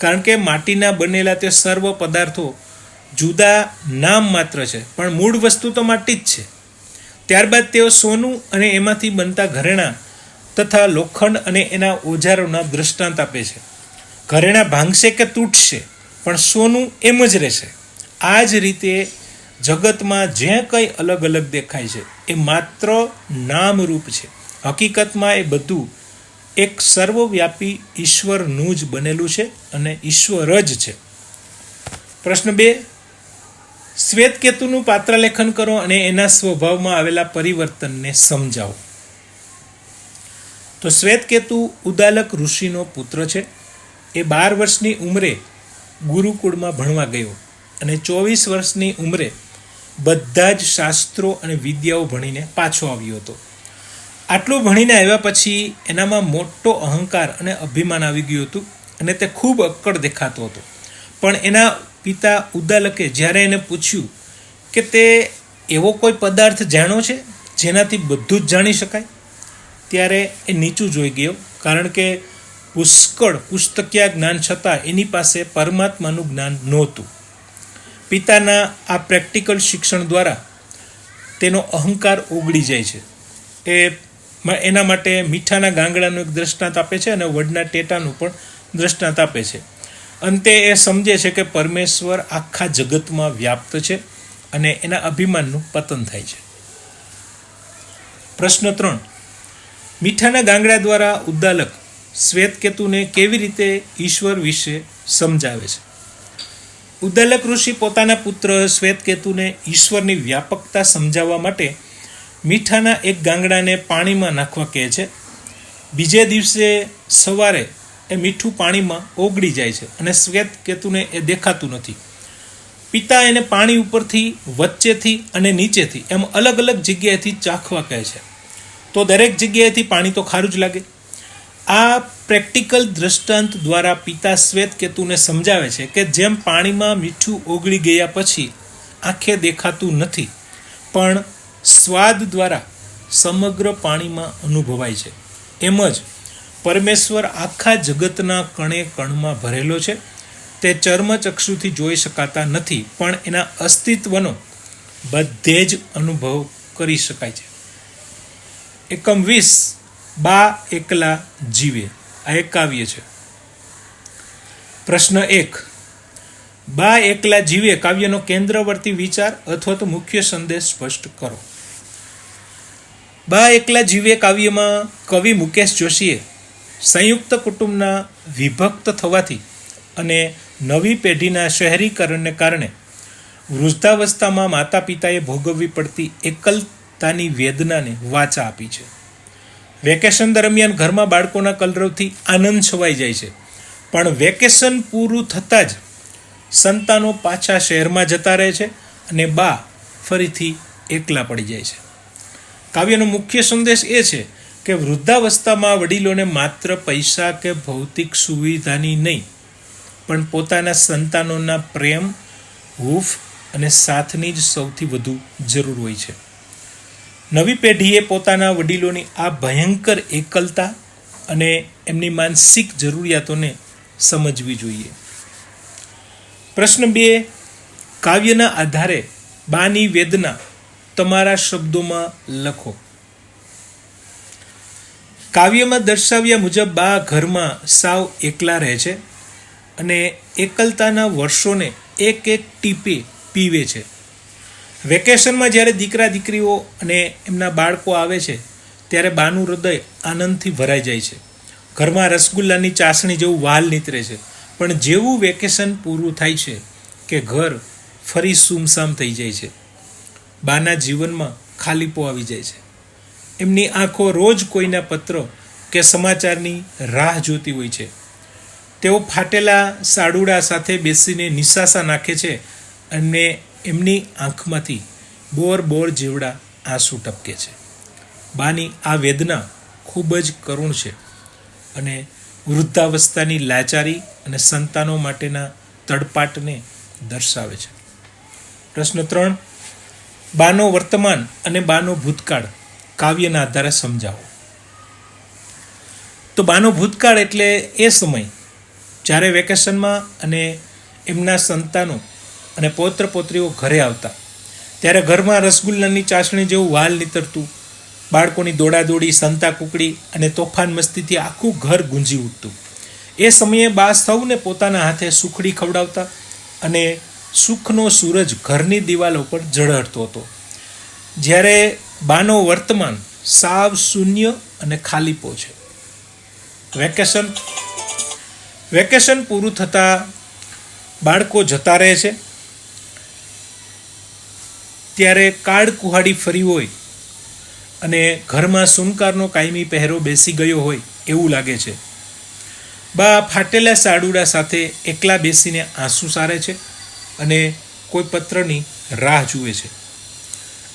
કારણ કે માટીના બનેલા તે સર્વ પદાર્થો જુદા નામ માત્ર છે, પણ મૂળ વસ્તુ તો માટી જ છે. ત્યારબાદ તેઓ સોનું અને એમાંથી બનતા ઘરેણાં તથા લોખંડ અને એના ઓજારોના દ્રષ્ટાંત આપે છે. ઘરેણાં ભાંગશે કે તૂટશે, પણ સોનું એમ જ રહેશે. આ જ રીતે જગતમાં જે કંઈ અલગ અલગ દેખાય છે એ માત્ર નામરૂપ છે. હકીકતમાં એ બધું એક સર્વવ્યાપી ઈશ્વરનું જ બનેલું છે અને ઈશ્વર જ છે. પ્રશ્ન 2. શ્વેતકેતુનું પાત્રલેખન કરો અને એના સ્વભાવમાં આવેલા પરિવર્તનને સમજાવો. તો શ્વેતકેતુ ઉદાલક ઋષિનો પુત્ર છે. એ 12 વર્ષની ઉંમરે ગુરુકુળમાં ભણવા ગયો અને 24 વર્ષની ઉંમરે બધા જ શાસ્ત્રો અને વિદ્યાઓ ભણીને પાછો આવ્યો હતો. આટલું ભણીને આવ્યા પછી એનામાં મોટો અહંકાર અને અભિમાન આવી ગયું હતું અને તે ખૂબ અક્કડ દેખાતો હતો. પણ એના પિતા ઉદાલકે જ્યારે એને પૂછ્યું કે તે એવો કોઈ પદાર્થ જાણો છે જેનાથી બધું જ જાણી શકાય, ત્યારે એ નીચું જોઈ ગયો, કારણ કે પુષ્કળ પુસ્તકીય જ્ઞાન છતાં એની પાસે પરમાત્માનું જ્ઞાન નહોતું. પિતાના આ પ્રેક્ટિકલ શિક્ષણ દ્વારા તેનો અહંકાર ઓગળી જાય છે. એ એના માટે મીઠાના ગાંગડાનું એક દ્રષ્ટાંત આપે છે અને વડના ટેટાનું પણ દ્રષ્ટાંત આપે છે. અંતે એ સમજે છે કે પરમેશ્વર આખા જગતમાં વ્યાપ્ત છે અને એના અભિમાનનું પતન થાય છે. પ્રશ્ન 3. મીઠાના ગાંગડા દ્વારા ઉદ્દાલક શ્વેતકેતુને કેવી રીતે ઈશ્વર વિશે સમજાવે છે? ઉદ્દાલક ઋષિ પોતાના પુત્ર શ્વેતકેતુને ઈશ્વરની વ્યાપકતા સમજાવવા માટે મીઠાના એક ગાંગડાને પાણીમાં નાખવા કહે છે. બીજે દિવસે સવારે એ મીઠું પાણીમાં ઓગળી જાય છે અને શ્વેતકેતુને એ દેખાતું નથી. પિતા એને પાણી ઉપરથી, વચ્ચેથી અને નીચેથી એમ અલગ અલગ જગ્યાએથી ચાખવા કહે છે. તો દરેક જગ્યાએથી પાણી તો ખારું જ લાગે. આ પ્રેક્ટિકલ દ્રષ્ટાંત દ્વારા પિતા શ્વેતકેતુને સમજાવે છે કે જેમ પાણીમાં મીઠું ઓગળી ગયા પછી આંખે દેખાતું નથી, પણ સ્વાદ દ્વારા સમગ્ર પાણીમાં અનુભવાય છે, એમ જ પરમેશ્વર આખા જગતના કણે કણમાં ભરેલો છે. તે ચર્મચક્ષુથી જોઈ શકાતા નથી, પણ એના અસ્તિત્વનો બધે જ અનુભવ કરી શકાય છે. એકમ 20. બા એકલા જીવે. આ એક કાવ્ય છે. પ્રશ્ન 1. બા એકલા જીવે કાવ્યનો કેન્દ્રવર્તી વિચાર અથવા તો મુખ્ય સંદેશ સ્પષ્ટ કરો. બા એકલા જીવે કાવ્યમાં કવિ મુકેશ જોશીએ સંયુક્ત કુટુંબના વિભક્ત થવાથી અને નવી પેઢીના શહેરીકરણને કારણે વૃદ્ધાવસ્થામાં માતા પિતાએ ભોગવવી પડતી એકલતાની વેદનાને વાચા આપી છે. વેકેશન દરમિયાન ઘરમાં બાળકોના કલરવથી આનંદ છવાઈ જાય છે, પણ વેકેશન પૂરું થતાં જ સંતાનો પાછા શહેરમાં જતા રહે છે અને બા ફરીથી એકલા પડી જાય છે. કાવ્યનો મુખ્ય સંદેશ એ છે કે વૃદ્ધાવસ્થામાં વડીલોને માત્ર પૈસા કે ભૌતિક સુવિધાની નહીં, પણ પોતાના સંતાનોના પ્રેમ, હૂંફ અને સાથની જ સૌથી વધુ જરૂર હોય છે. નવી પેઢીએ પોતાના વડીલોની આ ભયંકર એકલતા અને એમની માનસિક જરૂરિયાતોને સમજવી જોઈએ. પ્રશ્ન 2. કાવ્યના આધારે બાની વેદના તમારા શબ્દોમાં લખો. કાવ્યમાં દર્શાવ્યા મુજબ બા ઘરમાં સાવ એકલા રહે છે અને એકલતાના વર્ષોને એક એક ટીપે પીવે છે. વેકેશનમાં જ્યારે દીકરા દીકરીઓ અને એમના બાળકો આવે છે ત્યારે બાનું હૃદય આનંદથી ભરાઈ જાય છે. ઘરમાં રસગુલ્લાની ચાસણી જેવું વહાલ નીતરે છે. પણ જેવું વેકેશન પૂરું થાય છે કે ઘર ફરી સૂમસામ થઈ જાય છે. બાના જીવનમાં ખાલીપો આવી જાય છે. એમની આંખો રોજ કોઈના પત્ર કે સમાચારની રાહ જોતી હોય છે. તેઓ ફાટેલા સાડુડા સાથે બેસીને નિસાસા નાખે છે અને એમની આંખમાંથી બોર જેવડા આંસુ ટપકે છે. બાની આ વેદના ખૂબ જ કરુણ છે અને વૃદ્ધાવસ્થાની લાચારી અને સંતાનો માટેના તડપાટને દર્શાવે છે. પ્રશ્ન 3. બાનો વર્તમાન અને બાનો ભૂતકાળ કાવ્યના આધારે સમજાવો. તો બાનો ભૂતકાળ એટલે એ સમય જ્યારે વેકેશનમાં અને એમના સંતાનો અને પૌત્ર પૌત્રીઓ ઘરે આવતા ત્યારે ઘરમાં રસગુલ્લાની ચાસણી જેવું વહાલ નીતરતું, બાળકોની દોડાદોડી, સંતા કુકડી અને તોફાન મસ્તીથી આખું ઘર ગુંજી ઉઠતું. એ સમયે બા સૌને પોતાના હાથે સુખડી ખવડાવતા અને સુખનો સૂરજ ઘરની દિવાલો પર ઝળહળતો હતો. જ્યારે બાનો વર્તમાન સાવ શૂન્ય અને ખાલીપો છે. વેકેશન પૂરું થતાં બાળકો જતા રહે છે ત્યારે કાળ કુહાડી ફરી હોય અને ઘરમાં સુનકારનો કાયમી પહેરો બેસી ગયો હોય એવું લાગે છે. બા ફાટેલા સાડુડા સાથે એકલા બેસીને આંસુ સારે છે અને કોઈ પત્રની રાહ જુએ છે.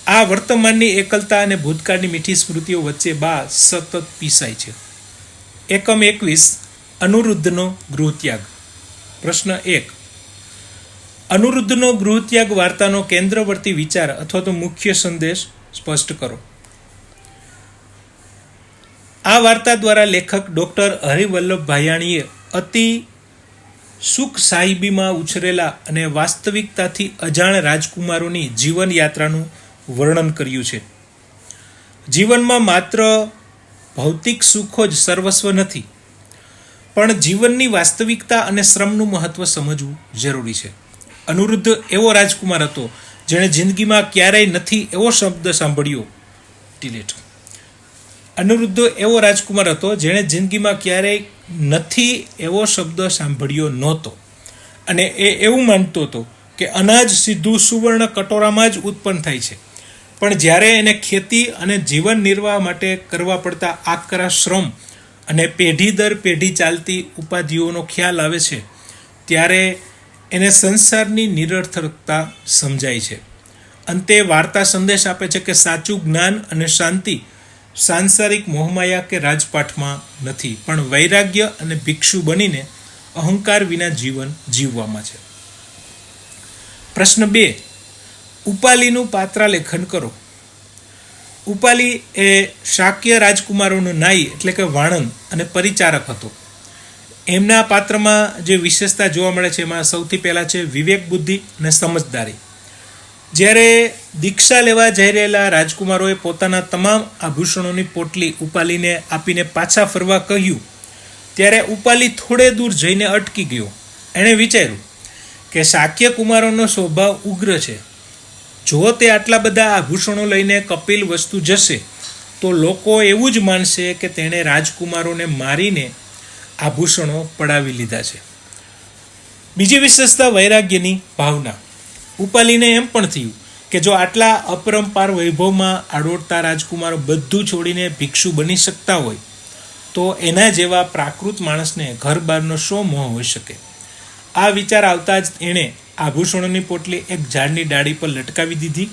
આ વર્તમાનની એકલતા અને ભૂતકાળની મીઠી સ્મૃતિઓ વચ્ચે બા સતત પીસાય છે. એકમ 21. અનુરુદ્ધનો ગૃહત્યાગ. પ્રશ્ન 1. અનુરુદ્ધનો ગૃહત્યાગ વાર્તાનો કેન્દ્રવર્તી વિચાર અથવા તો મુખ્ય સંદેશ સ્પષ્ટ કરો. આ વાર્તા દ્વારા લેખક ડૉક્ટર હરિવલ્લભ ભાયાણીએ અતિ સુખ સાહિબીમાં ઉછરેલા અને વાસ્તવિકતાથી અજાણ રાજકુમારોની જીવન યાત્રાનું વર્ણન કર્યું છે. જીવનમાં માત્ર ભૌતિક સુખો જ સર્વસ્વ નથી, પણ જીવનની વાસ્તવિકતા અને શ્રમનું મહત્વ સમજવું જરૂરી છે. અનિરુદ્ધ એવો રાજકુમાર હતો જેણે જિંદગીમાં ક્યારેય નથી એવો શબ્દ સાંભળ્યો. અનિરુદ્ધ એવો રાજકુમાર હતો જેણે જિંદગીમાં ક્યારેય નથી એવો શબ્દ સાંભળ્યો નહોતો, અને એ એવું માનતો હતો કે અનાજ સીધું સુવર્ણ કટોરામાં જ ઉત્પન્ન થાય છે, પણ જ્યારે એને ખેતી અને જીવન નિર્વાહ માટે કરવા પડતા આકરા શ્રમ અને પેઢી દર પેઢી ચાલતી ઉપાધિઓનો ખ્યાલ આવે છે, ત્યારે એને સંસારની નિરર્થકતા સમજાય છે. અંતે વાર્તા સંદેશ આપે છે કે સાચું જ્ઞાન અને શાંતિ સાંસારિક મોહમાયા કે રાજપાઠમાં નથી, પણ વૈરાગ્ય અને ભિક્ષુ બનીને અહંકાર વિના જીવન જીવવામાં છે. પ્રશ્ન 2. ઉપાલીનું પાત્રાલેખન કરો. ઉપાલી એ શાક્ય રાજકુમારોનો નાઈ એટલે કે વાણંદ અને પરિચારક હતો. એમના પાત્રમાં જે વિશેષતા જોવા મળે છે એમાં સૌથી પહેલાં છે વિવેક, બુદ્ધિ અને સમજદારી. જ્યારે દીક્ષા લેવા જઈ રહેલા રાજકુમારોએ પોતાના તમામ આભૂષણોની પોટલી ઉપાલીને આપીને પાછા ફરવા કહ્યું, ત્યારે ઉપાલી થોડે દૂર જઈને અટકી ગયો. એણે વિચાર્યું કે શાક્ય કુમારોનો સ્વભાવ ઉગ્ર છે. જો તે આટલા બધા આભૂષણો લઈને કપિલ વસ્તુ જશે તો લોકો એવું જ માનશે કે તેણે રાજકુમારોને મારીને આભૂષણો પડાવી લીધા છે. બીજી વિશેષતા વૈરાગ્યની ભાવના. ઉપાલીને એમ પણ થયું કે જો આટલા અપરંપાર વૈભવમાં આડોળતા રાજકુમારો બધું છોડીને ભિક્ષુ બની શકતા હોય તો એના જેવા પ્રાકૃત માણસને ઘર બહારનો શો મોહ હોઈ શકે. આ વિચાર આવતા જ એણે આભૂષણોની પોટલી એક ઝાડની ડાળી પર લટકાવી દીધી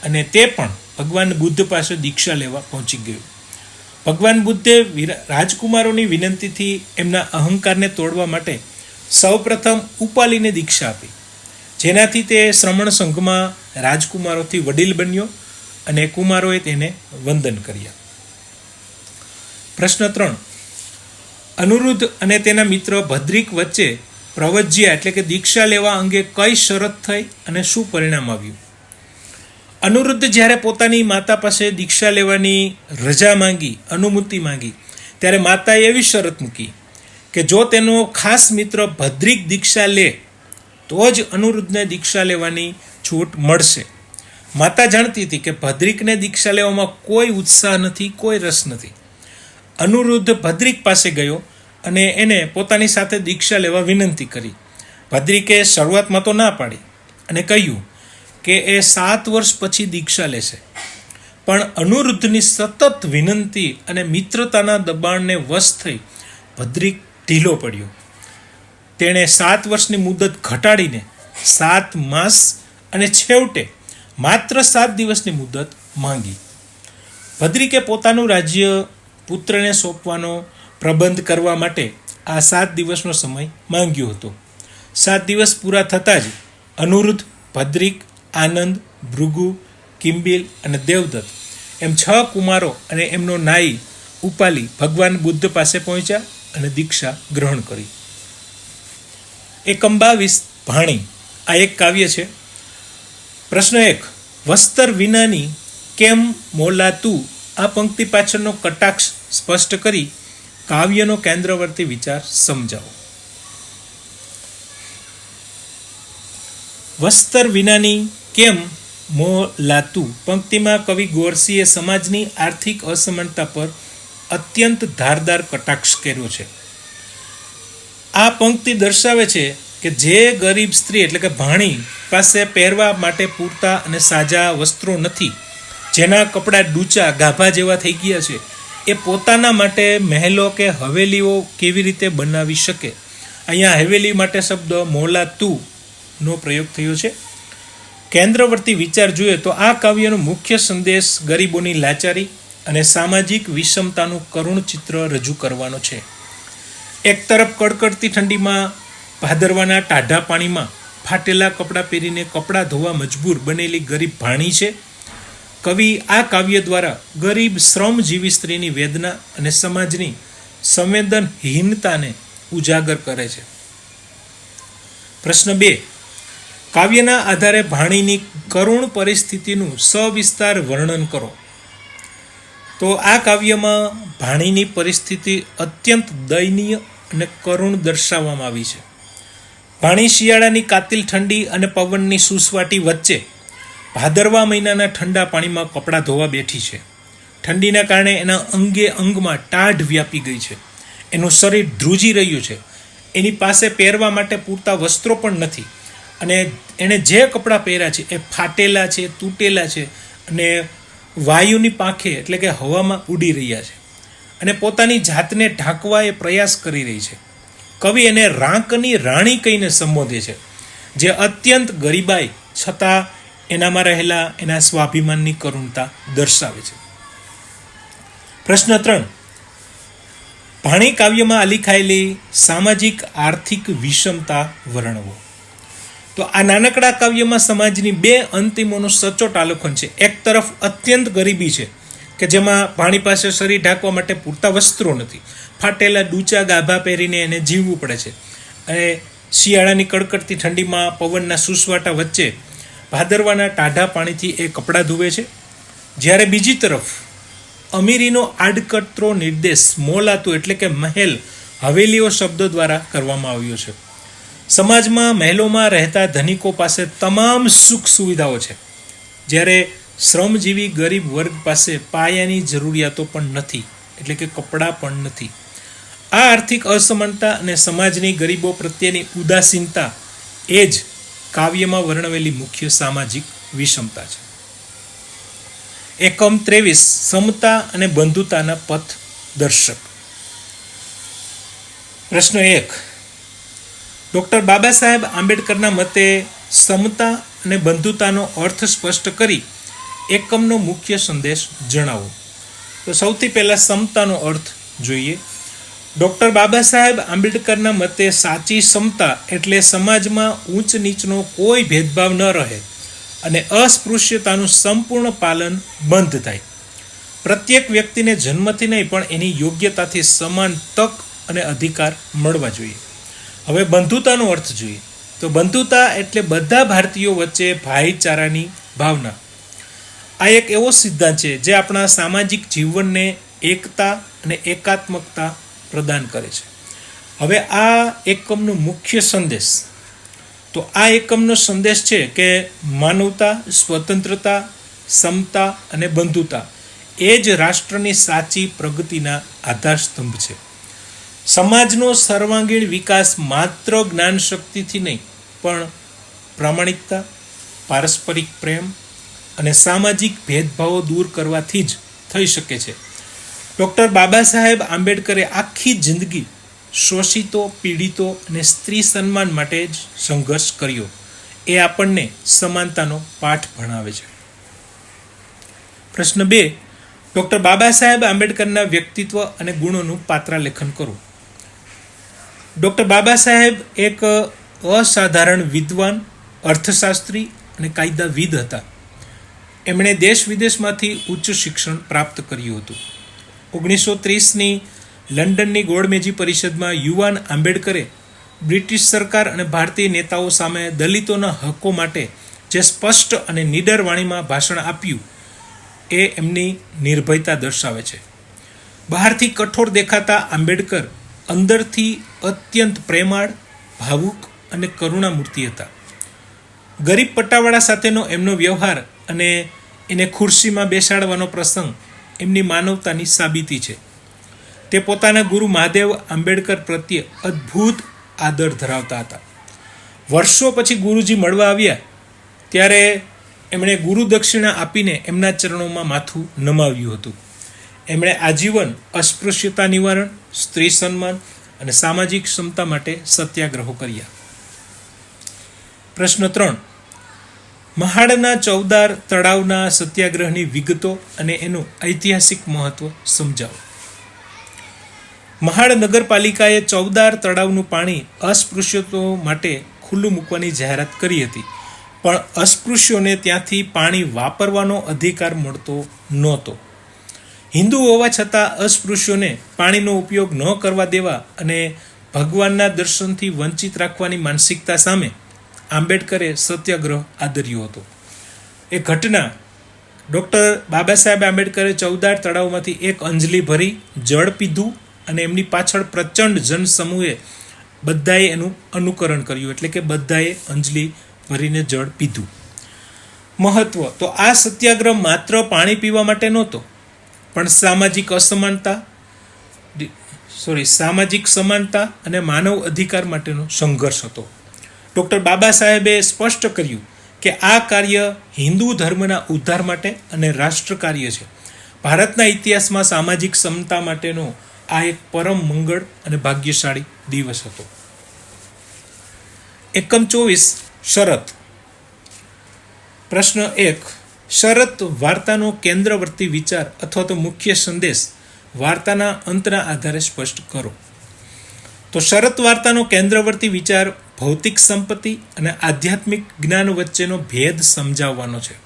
અને તે પણ ભગવાન બુદ્ધ પાસે દીક્ષા લેવા પહોંચી ગયું. ભગવાન બુદ્ધે રાજકુમારોની વિનંતીથી એમના અહંકારને તોડવા માટે સૌપ્રથમ ઉપાલીને દીક્ષા આપી, જેનાથી તે શ્રમણ સંઘમાં રાજકુમારોથી વડીલ બન્યો અને કુમારોએ તેને વંદન કર્યા. પ્રશ્ન 3. અનિરુદ્ધ અને તેના મિત્ર ભદ્રિક વચ્ચે પ્રવજ્યા એટલે કે દીક્ષા લેવા અંગે કઈ શરત થઈ અને શું પરિણામ આવ્યું? અનિરુદ્ધ જ્યારે પોતાની માતા પાસે દીક્ષા લેવાની રજા માંગી, અનુમતિ માંગી, ત્યારે માતાએ એવી શરત મૂકી કે જો તેનો ખાસ મિત્ર ભદ્રિક દીક્ષા લે તો જ અનિરુદ્ધને દીક્ષા લેવાની છૂટ મળશે. માતા જાણતી હતી કે ભદ્રિકને દીક્ષા લેવામાં કોઈ ઉત્સાહ નથી, કોઈ રસ નથી. અનિરુદ્ધ ભદ્રિક પાસે ગયો અને એને પોતાની સાથે દીક્ષા લેવા વિનંતી કરી. ભદ્રિકે શરૂઆતમાં તો ના પાડી અને કહ્યું કે એ 7 વર્ષ પછી દીક્ષા લેશે, પણ અનિરુદ્ધની સતત વિનંતી અને મિત્રતાના દબાણને વશ થઈ ભદ્રિક ઢીલો પડ્યો. તેણે 7 વર્ષની મુદત ઘટાડીને 7 માસ અને છેવટે માત્ર 7 દિવસની મુદત માંગી. ભદ્રિકે પોતાનું રાજ્ય પુત્રને સોંપવાનો પ્રબંધ કરવા માટે આ 7 દિવસનો સમય માંગ્યો હતો. 7 દિવસ પૂરા થતાં જ અનિરુદ્ધ, ભદ્રિક, આનંદ, ભૃગુ, કિંબિલ અને દેવદત્ત એમ 6 કુમારો અને એમનો નાઈ ઉપાલી ભગવાન બુદ્ધ પાસે પહોંચ્યા અને દીક્ષા ગ્રહણ કરી. એકંબાવીસ ભાણી આ એક કાવ્ય છે. પ્રશ્ન 1. વસ્ત્ર વિનાની કેમ મોલાતું આ પંક્તિ પાછળનો કટાક્ષ સ્પષ્ટ કરી કાવ્યનો કેન્દ્રવર્તી વિચાર સમજાવો. વસ્ત્ર વિનાની કેમ મોલાતું પંક્તિમાં કવિ ગોરસીએ સમાજની આર્થિક અસમાનતા પર અત્યંત ધારદાર કટાક્ષ કર્યો છે. આ પંક્તિ દર્શાવે છે કે જે ગરીબ સ્ત્રી એટલે કે ભાણી પાસે પહેરવા માટે પૂરતા અને સાજા વસ્ત્રો નથી, જેના કપડાં ડૂચા ગાભા જેવા થઈ ગયા છે, એ પોતાના માટે મહેલો કે હવેલીઓ કેવી રીતે બનાવી શકે. અહીંયા હવેલી માટે શબ્દ મોલાતુનો પ્રયોગ થયો છે. કેન્દ્રવર્તી વિચાર જોઈએ તો આ કાવ્યનો મુખ્ય સંદેશ ગરીબોની લાચારી અને સામાજિક વિષમતાનું કરુણ ચિત્ર રજૂ કરવાનો છે. એક તરફ કડકડતી ઠંડીમાં ભાદરવાના ટાઢા પાણીમાં ફાટેલા કપડાં પહેરીને કપડાં ધોવા મજબૂર બનેલી ગરીબ ભાણી છે. કવિ આ કાવ્ય દ્વારા ગરીબ શ્રમજીવી સ્ત્રીની વેદના અને સમાજની સંવેદનહીનતાને ઉજાગર કરે છે. પ્રશ્ન 2. કાવ્યના આધારે ભાણીની કરુણ પરિસ્થિતિનું સવિસ્તાર વર્ણન કરો. તો આ કાવ્યમાં ભાણીની પરિસ્થિતિ અત્યંત દયનીય અને કરુણ દર્શાવવામાં આવી છે. ભાણી શિયાળાની કાતિલ ઠંડી અને પવનની સુસવાટી વચ્ચે ભાદરવા મહિનાના ઠંડા પાણીમાં કપડાં ધોવા બેઠી છે. ઠંડીના કારણે એના અંગે અંગમાં ટાઢ વ્યાપી ગઈ છે. એનું શરીર ધ્રુજી રહ્યું છે. એની પાસે પહેરવા માટે પૂરતા વસ્ત્રો પણ નથી અને એણે જે કપડાં પહેર્યા છે એ ફાટેલા છે, તૂટેલા છે અને વાયુની પાંખે એટલે કે હવામાં ઉડી રહ્યા છે અને પોતાની જાતને ઢાંકવા એ પ્રયાસ કરી રહી છે. કવિ એને રાંકની રાણી કહીને સંબોધે છે, જે અત્યંત ગરીબાઈ છતાં એનામાં રહેલા એના સ્વાભિમાનની કરુણતા દર્શાવે છે. પ્રશ્ન 3. ભાણી કાવ્યમાં આલેખાયેલી સામાજિક આર્થિક વિષમતા વર્ણવો. તો આ નાનકડા કાવ્યમાં સમાજની બે અંતિમોનું સચોટ આલેખન છે. એક તરફ અત્યંત ગરીબી છે કે જેમાં ભાણી પાસે શરીર ઢાંકવા માટે પૂરતા વસ્ત્રો નથી, ફાટેલા ડૂચા ગાભા પહેરીને એને જીવવું પડે છે અને શિયાળાની કડકડતી ઠંડીમાં પવનના સુસવાટા વચ્ચે ભાદરવાના ટાઢા પાણીથી એ કપડાં ધુવે છે. જ્યારે બીજી તરફ અમીરીનો આડકતરો નિર્દેશ મોલાતું એટલે કે મહેલ, હવેલીઓ શબ્દો દ્વારા કરવામાં આવ્યો છે. સમાજમાં મહેલોમાં રહેતા ધનિકો પાસે તમામ સુખ સુવિધાઓ છે, જ્યારે શ્રમજીવી ગરીબ વર્ગ પાસે પાયાની જરૂરિયાતો પણ નથી, એટલે કે કપડાં પણ નથી. આ આર્થિક અસમાનતા અને સમાજની ગરીબો પ્રત્યેની ઉદાસીનતા એ જ કાવ્યમાં વર્ણવેલી મુખ્ય સામાજિક વિષમતા છે. એકમ 23. સમતા અને બંધુતાના પથ દર્શક. પ્રશ્ન 1. ડૉક્ટર બાબા સાહેબ આંબેડકરના મતે સમતા અને બંધુતાનો અર્થ સ્પષ્ટ કરી એકમનો મુખ્ય સંદેશ જણાવો. તો સૌથી પહેલાં સમતાનો અર્થ જોઈએ. ડૉક્ટર બાબા સાહેબ આંબેડકરના મતે સાચી સમતા એટલે સમાજમાં ઊંચ નીચનો કોઈ ભેદભાવ ન રહે અને અસ્પૃશ્યતાનું સંપૂર્ણ પાલન બંધ થાય. પ્રત્યેક વ્યક્તિને જન્મથી નહીં પણ એની યોગ્યતાથી સમાન તક અને અધિકાર મળવા જોઈએ. હવે બંધુતાનો અર્થ જોઈએ. તો બંધુતા એટલે બધા ભારતીયો વચ્ચે ભાઈચારાની ભાવના. આ એક એવો સિદ્ધાંત છે જે આપણા સામાજિક જીવનને એકતા અને એકાત્મકતા પ્રદાન કરે છે. હવે આ એકમનો મુખ્ય સંદેશ, તો આ એકમનો સંદેશ છે કે માનવતા, સ્વતંત્રતા, સમતા અને બંધુતા એ જ રાષ્ટ્રની સાચી પ્રગતિના આધારસ્તંભ છે. સમાજનો સર્વાંગીણ વિકાસ માત્ર જ્ઞાન શક્તિથી નહીં પણ પ્રામાણિકતા, પારસ્પરિક પ્રેમ અને સામાજિક ભેદભાવો દૂર કરવાથી જ થઈ શકે છે. ડૉક્ટર બાબા સાહેબ આંબેડકરે આખી જિંદગી શોષિતો, પીડિતો અને સ્ત્રી સન્માન માટે જ સંઘર્ષ કર્યો. એ આપણને સમાનતાનો પાઠ ભણાવે છે. પ્રશ્ન 2. ડૉક્ટર બાબા સાહેબ આંબેડકરના વ્યક્તિત્વ અને ગુણોનું પાત્રાલેખન કરો. ડૉક્ટર બાબા સાહેબ એક અસાધારણ વિદ્વાન, અર્થશાસ્ત્રી અને કાયદાવિદ હતા. એમણે દેશ વિદેશમાંથી ઉચ્ચ શિક્ષણ પ્રાપ્ત કર્યું હતું. 1930ની લંડનની ગોળમેજી પરિષદમાં યુવાન આંબેડકરે બ્રિટિશ સરકાર અને ભારતીય નેતાઓ સામે દલિતોના હકો માટે જે સ્પષ્ટ અને નીડર વાણીમાં ભાષણ આપ્યું એ એમની નિર્ભયતા દર્શાવે છે. બહારથી કઠોર દેખાતા આંબેડકર અંદરથી અત્યંત પ્રેમાળ, ભાવુક અને કરુણામૂર્તિ હતા. ગરીબ પટ્ટાવાળા સાથેનો એમનો વ્યવહાર અને એને ખુરશીમાં બેસાડવાનો પ્રસંગ એમની માનવતાની સાબિતી છે. તે પોતાના ગુરુ મહાદેવ આંબેડકર પ્રત્યે અદ્ભુત આદર ધરાવતા હતા. વર્ષો પછી ગુરુજી મળવા આવ્યા ત્યારે એમણે ગુરુ દક્ષિણા આપીને એમના ચરણોમાં માથું નમાવ્યું હતું. એમણે આજીવન અસ્પૃશ્યતા નિવારણ, સ્ત્રી સન્માન અને સામાજિક ક્ષમતા માટે સત્યાગ્રહો કર્યા. પ્રશ્ન 3. મહાડના ચૌદાર તળાવના સત્યાગ્રહની વિગતો અને એનું ઐતિહાસિક મહત્વ સમજાવો. મહાડ નગરપાલિકાએ ચૌદાર તળાવનું પાણી અસ્પૃશ્યતો માટે ખુલ્લું મૂકવાની જાહેરાત કરી હતી, પણ અસ્પૃશ્યોને ત્યાંથી પાણી વાપરવાનો અધિકાર મળતો નહોતો. હિન્દુ હોવા છતાં અસ્પૃશ્યોને પાણીનો ઉપયોગ ન કરવા દેવા અને ભગવાનના દર્શનથી વંચિત રાખવાની માનસિકતા સામે આંબેડકરે સત્યાગ્રહ આદર્યો હતો. એ ઘટના ડૉક્ટર બાબા સાહેબ આંબેડકરે 14 તળાવમાંથી એક અંજલિ ભરી જળ પીધું અને એમની પાછળ પ્રચંડ જનસમૂહે બધાએ એનું અનુકરણ કર્યું, એટલે કે બધાએ અંજલિ ભરીને જળ પીધું. મહત્વ તો આ સત્યાગ્રહ માત્ર પાણી પીવા માટે નહોતો, પણ સામાજિક સમાનતા અને માનવ અધિકાર માટેનો સંઘર્ષ હતો. ડૉક્ટર બાબા સાહેબે સ્પષ્ટ કર્યું કે આ કાર્ય હિન્દુ ધર્મના ઉદ્ધાર માટે અને રાષ્ટ્ર કાર્ય છે. ભારતના ઇતિહાસમાં સામાજિક સમતા માટેનો આ એક પરમ મંગળ અને ભાગ્યશાળી દિવસ હતો. એકમ 24 શરત. પ્રશ્ન 1. શરત વાર્તાનો કેન્દ્રવર્તી વિચાર અથવા તો મુખ્ય સંદેશ વાર્તાના અંતના આધારે સ્પષ્ટ કરો. તો શરત વાર્તાનો કેન્દ્રવર્તી વિચાર ભૌતિક સંપત્તિ અને આધ્યાત્મિક જ્ઞાન વચ્ચેનો ભેદ સમજાવવાનો છે.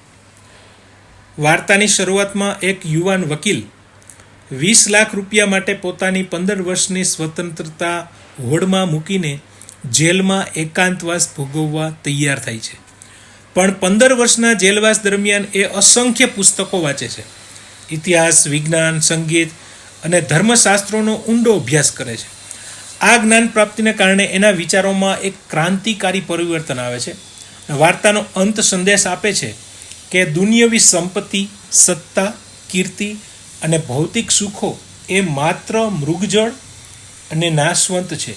વાર્તાની શરૂઆતમાં એક યુવાન વકીલ 20 લાખ રૂપિયા માટે પોતાની 15 વર્ષની સ્વતંત્રતા હોડમાં મૂકીને જેલમાં એકાંતવાસ ભોગવવા તૈયાર થાય છે. પણ 15 વર્ષના જેલવાસ દરમિયાન એ અસંખ્ય પુસ્તકો વાંચે છે, ઇતિહાસ, વિજ્ઞાન, સંગીત અને ધર્મશાસ્ત્રોનો ઊંડો અભ્યાસ કરે છે. આ જ્ઞાન પ્રાપ્તિને કારણે એના વિચારોમાં એક ક્રાંતિકારી પરિવર્તન આવે છે. વાર્તાનો અંત સંદેશ આપે છે કે દુનિયાવી સંપત્તિ, સત્તા, કીર્તિ અને ભૌતિક સુખો એ માત્ર મૃગજળ અને નાશવંત છે.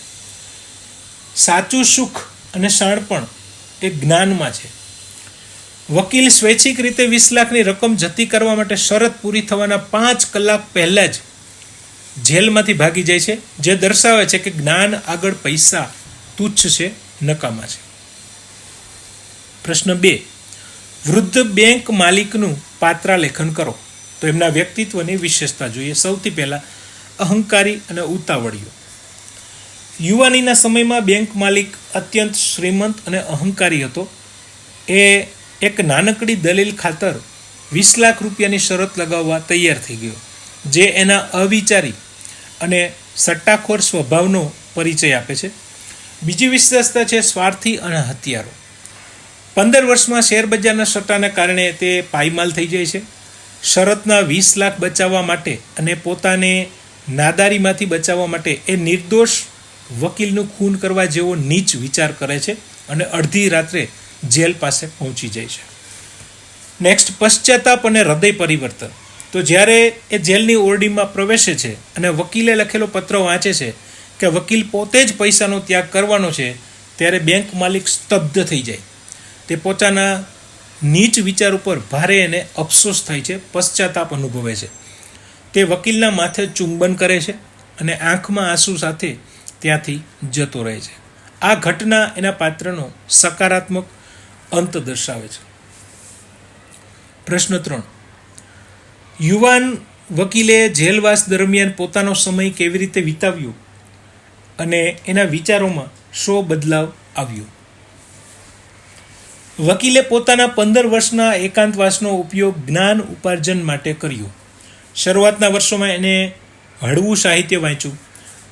સાચું સુખ અને શાણપણ એ જ્ઞાનમાં છે. વકીલ સ્વૈચ્છિક રીતે 20 લાખની રકમ જતી કરવા માટે શરત પૂરી થવાના 5 કલાક પહેલાં જ જેલમાંથી ભાગી જાય છે, જે દર્શાવે છે કે જ્ઞાન આગળ પૈસા તુચ્છ છે, નકામા છે. પ્રશ્ન 2. વૃદ્ધ બેંક માલિકનું પાત્રાલેખન કરો. તો એમના વ્યક્તિત્વની વિશેષતા જોઈએ. સૌથી પહેલાં અહંકારી અને ઉતાવળિયો. યુવાનીના સમયમાં બેંક માલિક અત્યંત શ્રીમંત અને અહંકારી હતો. એ એક નાનકડી દલીલ ખાતર 20 લાખ રૂપિયાની શરત લગાવવા તૈયાર થઈ ગયો, જે એના અવિચારી અને સટ્ટાખોર સ્વભાવનો પરિચય આપે છે. બીજી વિશેષતા છે સ્વાર્થી અને હત્યારો. 15 વર્ષમાં શેરબજારના સટ્ટાને કારણે તે પાયમાલ થઈ જાય છે. શરતના 20 લાખ બચાવવા માટે અને પોતાને નાદારીમાંથી બચાવવા માટે એ નિર્દોષ વકીલનું ખૂન કરવા જેવો નીચ વિચાર કરે છે અને અડધી રાત્રે જેલ પાસે પહોંચી જાય છે. નેક્સ્ટ, પશ્ચાતાપ અને હૃદય પરિવર્તન. તો જ્યારે એ જેલની ઓરડીમાં પ્રવેશે છે અને વકીલે લખેલો પત્ર વાંચે છે કે વકીલ પોતે જ પૈસાનો ત્યાગ કરવાનો છે, ત્યારે બેંક માલિક સ્તબ્ધ થઈ જાય. તે પોતાના નીચ વિચાર ઉપર ભારે એને અફસોસ થાય છે, પશ્ચાતાપ અનુભવે છે. તે વકીલના માથે ચુંબન કરે છે અને આંખમાં આંસુ સાથે ત્યાંથી જતો રહે છે. આ ઘટના એના પાત્રનો સકારાત્મક અંત દર્શાવે છે. પ્રશ્ન 3. યુવાન વકીલે જેલવાસ દરમિયાન પોતાનો સમય કેવી રીતે વિતાવ્યો અને એના વિચારોમાં શો બદલાવ આવ્યો? વકીલે પોતાના 15 વર્ષના એકાંતવાસનો ઉપયોગ જ્ઞાન ઉપાર્જન માટે કર્યો. શરૂઆતના વર્ષોમાં એને હળવું સાહિત્ય વાંચ્યું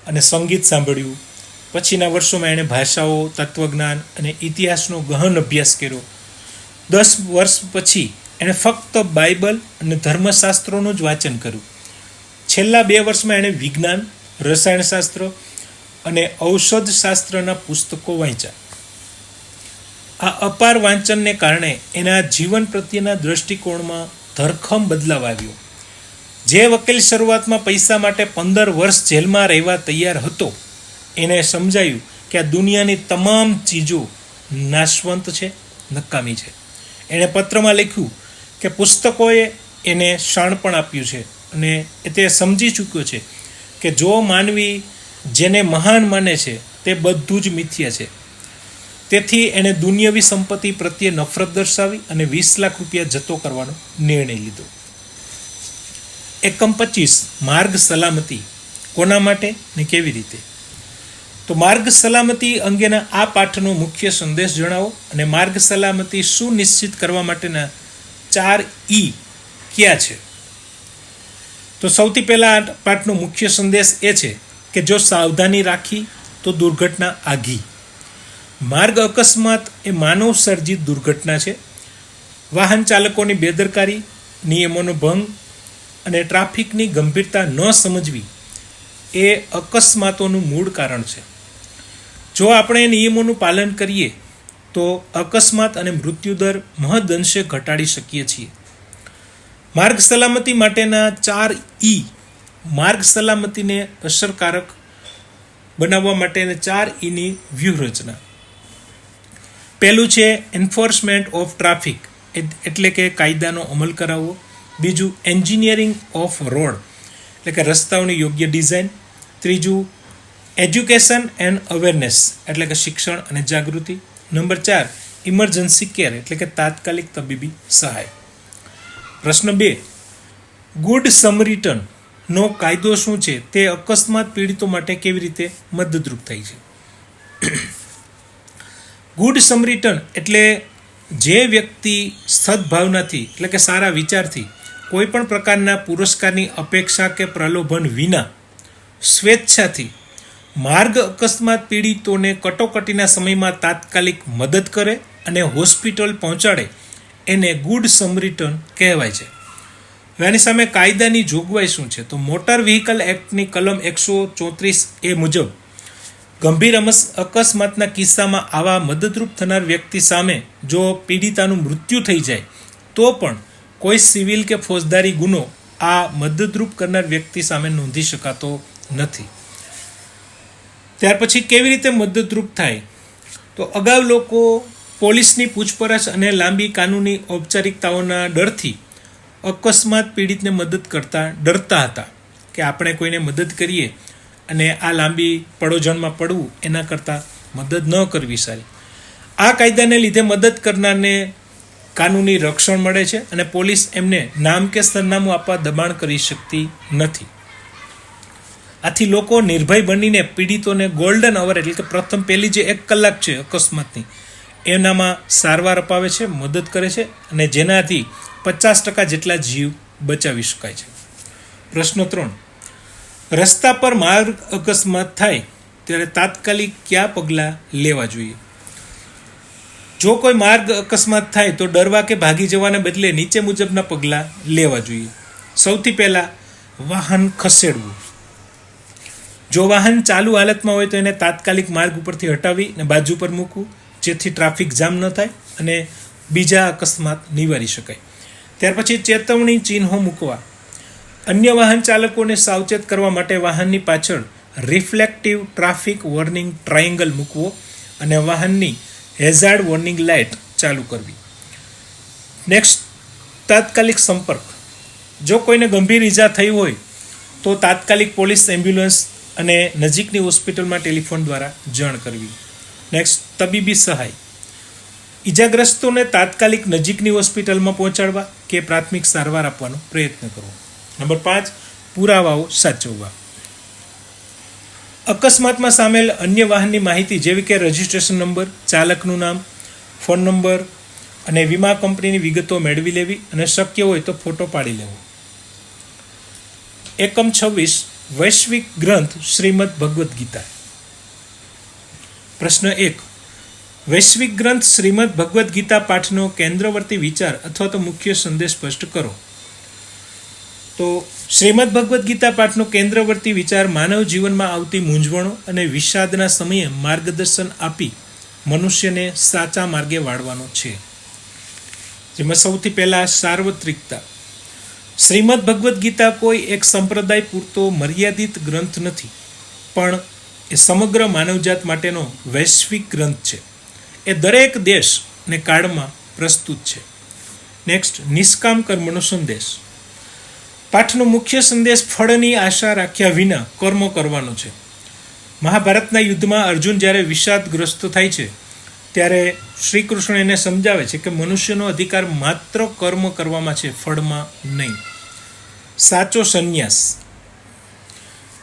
અને સંગીત સાંભળ્યું. પછીના વર્ષોમાં એણે ભાષાઓ, તત્વજ્ઞાન અને ઇતિહાસનો ગહન અભ્યાસ કર્યો. 10 વર્ષ પછી એણે ફક્ત બાઇબલ અને ધર્મશાસ્ત્રોનું જ વાંચન કર્યું. છેલ્લા 2 વર્ષમાં એણે વિજ્ઞાન, રસાયણશાસ્ત્ર અને ઔષધશાસ્ત્રના પુસ્તકો વાંચ્યા. આ અપાર વાંચનને કારણે એના જીવન પ્રત્યેના દૃષ્ટિકોણમાં ધરખમ બદલાવ આવ્યો. જે વકીલ શરૂઆતમાં પૈસા માટે 15 વર્ષ જેલમાં રહેવા તૈયાર હતો, એને સમજાયું કે આ દુનિયાની તમામ ચીજો નાશવંત છે, નકામી છે. એણે પત્રમાં લખ્યું કે પુસ્તકોએ એને શાણપણ આપ્યું છે અને તે સમજી ચૂક્યો છે કે જો માનવી જેને મહાન માને છે તે બધું જ મિથ્યા છે. તેથી એણે દુનિયાવી સંપત્તિ પ્રત્યે નફરત દર્શાવી અને 20 લાખ રૂપિયા જતો કરવાનો નિર્ણય લીધો. એકમ 25 માર્ગ સલામતી. કોના માટે ને કેવી રીતે? તો માર્ગ સલામતી અંગેના આ પાઠનો મુખ્ય સંદેશ જણાવો અને માર્ગ સલામતી સુનિશ્ચિત કરવા માટેના 4 E ક્યાં છે? તો સૌથી પહેલા આ પાઠનો મુખ્ય સંદેશ એ છે કે જો સાવધાની રાખી તો દુર્ઘટના આઘી. માર્ગ અકસ્માત એ માનવ સર્જિત દુર્ઘટના છે. વાહન ચાલકોની બેદરકારી, નિયમોનો ભંગ અને ટ્રાફિકની ગંભીરતા ન સમજવી એ અકસ્માતોનું મૂળ કારણ છે. જો આપણે નિયમોનું પાલન કરીએ તો અકસ્માત અને મૃત્યુદર મહદઅંશે ઘટાડી શકીએ છીએ. માર્ગ સલામતી માટેના 4 E માર્ગ સલામતીને અસરકારક બનાવવા માટેના 4 Eની વ્યૂહરચના. પહેલું છે એન્ફોર્સમેન્ટ ઓફ ટ્રાફિક, એટલે કે કાયદાનો અમલ કરાવવો. બીજું એન્જિનિયરિંગ ઓફ રોડ, એટલે કે રસ્તાઓની યોગ્ય ડિઝાઇન. ત્રીજું એજ્યુકેશન એન્ડ અવેરનેસ, એટલે કે શિક્ષણ અને જાગૃતિ. નંબર 4 ઇમરજન્સી કેર, એટલે કે તાત્કાલિક તબીબી સહાય. પ્રશ્ન 2, ગુડ સમરિટનનો કાયદો શું છે? તે અકસ્માત પીડિતો માટે કેવી રીતે મદદરૂપ થાય છે? ગુડ સમરિટન એટલે જે વ્યક્તિ સદભાવનાથી, એટલે કે સારા વિચારથી, કોઈ પણ પ્રકારના પુરસ્કારની અપેક્ષા કે પ્રલોભન વિના સ્વેચ્છાથી માર્ગ અકસ્માત પીડિતોને કટોકટીના સમયમાં તાત્કાલિક મદદ કરે અને હોસ્પિટલ પહોંચાડે એને ગુડ સમરિટન કહેવાય છે. હવે આની સામે કાયદાની જોગવાઈ શું છે? તો મોટર વ્હીકલ એક્ટની કલમ 134A મુજબ ગંભીર અકસ્માતના કિસ્સામાં આવા મદદરૂપ થનાર વ્યક્તિ સામે જો પીડિતાનું મૃત્યુ થઈ જાય તો પણ કોઈ સિવિલ કે ફોજદારી ગુનો આ મદદરૂપ કરનાર વ્યક્તિ સામે નોંધી શકાતો નથી. ત્યાર પછી કેવી રીતે મદદરૂપ થાય? તો અગાઉ લોકો પોલીસની પૂછપરછ અને લાંબી કાનૂની ઔપચારિકતાઓના ડરથી અકસ્માત પીડિતને મદદ કરતા ડરતા હતા કે આપણે કોઈને મદદ કરીએ અને આ લાંબી પડોજણમાં પડવું એના કરતાં મદદ ન કરવી સારી. આ કાયદાને લીધે મદદ કરનારને કાનૂની રક્ષણ મળે છે અને પોલીસ એમને નામ કે સરનામું આપવા દબાણ કરી શકતી નથી. આથી લોકો નિર્ભય બનીને પીડિતોને ગોલ્ડન અવર, એટલે કે પ્રથમ પહેલી જે 1 કલાક છે અકસ્માતની, એનામાં સારવાર અપાવે છે, મદદ કરે છે અને જેનાથી 50% જેટલા જીવ બચાવી શકાય છે. પ્રશ્ન 3, રસ્તા પર માર્ગ અકસ્માત થાય ત્યારે તાત્કાલિક કયા પગલાં લેવા જોઈએ? જો કોઈ માર્ગ અકસ્માત થાય તો ડરવા કે ભાગી જવાને બદલે નીચે મુજબના પગલાં લેવા જોઈએ. સૌથી પહેલાં વાહન ખસેડવું. જો વાહન ચાલુ હાલતમાં હોય તો એને તાત્કાલિક માર્ગ ઉપરથી હટાવી અને બાજુ પર મૂકવું, જેથી ટ્રાફિક જામ ન થાય અને બીજા અકસ્માત નિવારી શકાય. ત્યાર પછી ચેતવણી ચિહ્નો મૂકવા. અન્ય વાહન ચાલકોને સાવચેત કરવા માટે વાહનની પાછળ રિફ્લેક્ટિવ ટ્રાફિક વોર્નિંગ ટ્રાયેંગલ મૂકવો અને વાહનની હેઝાર્ડ વોર્નિંગ લાઇટ ચાલુ કરવી. નેક્સ્ટ, તાત્કાલિક સંપર્ક. જો કોઈને ગંભીર ઈજા થઈ હોય તો તાત્કાલિક પોલીસ, એમ્બ્યુલન્સ અને નજીકની હોસ્પિટલમાં ટેલિફોન દ્વારા જાણ કરવી. નેક્સ્ટ, તબીબી સહાય. ઈજાગ્રસ્તોને તાત્કાલિક નજીકની હોસ્પિટલમાં પહોંચાડવા કે પ્રાથમિક સારવાર આપવાનો પ્રયત્ન કરવો. નંબર 5, પુરાવાઓ સાચવવા. અકસ્માતમાં સામેલ અન્ય વાહનની માહિતી જેવી કે રજિસ્ટ્રેશન નંબર, ચાલકનું નામ, ફોન નંબર અને વીમા કંપનીની વિગતો મેળવી લેવી અને શક્ય હોય તો ફોટો પાડી લેવો. એકમ 26, વૈશ્વિક ગ્રંથ શ્રીમદ ભગવદ્ ગીતા. પ્રશ્ન 1, વૈશ્વિક ગ્રંથ શ્રીમદ ભગવદ્ ગીતા પાઠનો કેન્દ્રવર્તી વિચાર અથવા તો મુખ્ય સંદેશ સ્પષ્ટ કરો. તો શ્રીમદ ભગવદ્ ગીતા પાઠનો કેન્દ્રવર્તી વિચાર માનવ જીવનમાં આવતી મૂંઝવણો અને વિષાદના સમયે માર્ગદર્શન આપી મનુષ્યને સાચા માર્ગે વાળવાનો છે. જેમાં સૌથી પહેલા સાર્વત્રિકતા. શ્રીમદ ભગવદ્ ગીતા કોઈ એક સંપ્રદાય પૂરતો મર્યાદિત ગ્રંથ નથી, પણ એ સમગ્ર માનવજાત માટેનો વૈશ્વિક ગ્રંથ છે. એ દરેક દેશ અને કાળમાં પ્રસ્તુત છે. નેક્સ્ટ, નિષ્કામ કર્મનો સંદેશ. પાઠનો મુખ્ય સંદેશ ફળની આશા રાખ્યા વિના કર્મ કરવાનો છે. મહાભારતના યુદ્ધમાં અર્જુન જ્યારે વિષાદગ્રસ્ત થાય છે ત્યારે શ્રી કૃષ્ણ એને સમજાવે છે કે મનુષ્યનો અધિકાર માત્ર કર્મ કરવામાં છે, ફળમાં નહીં. સાચો સંન્યાસ.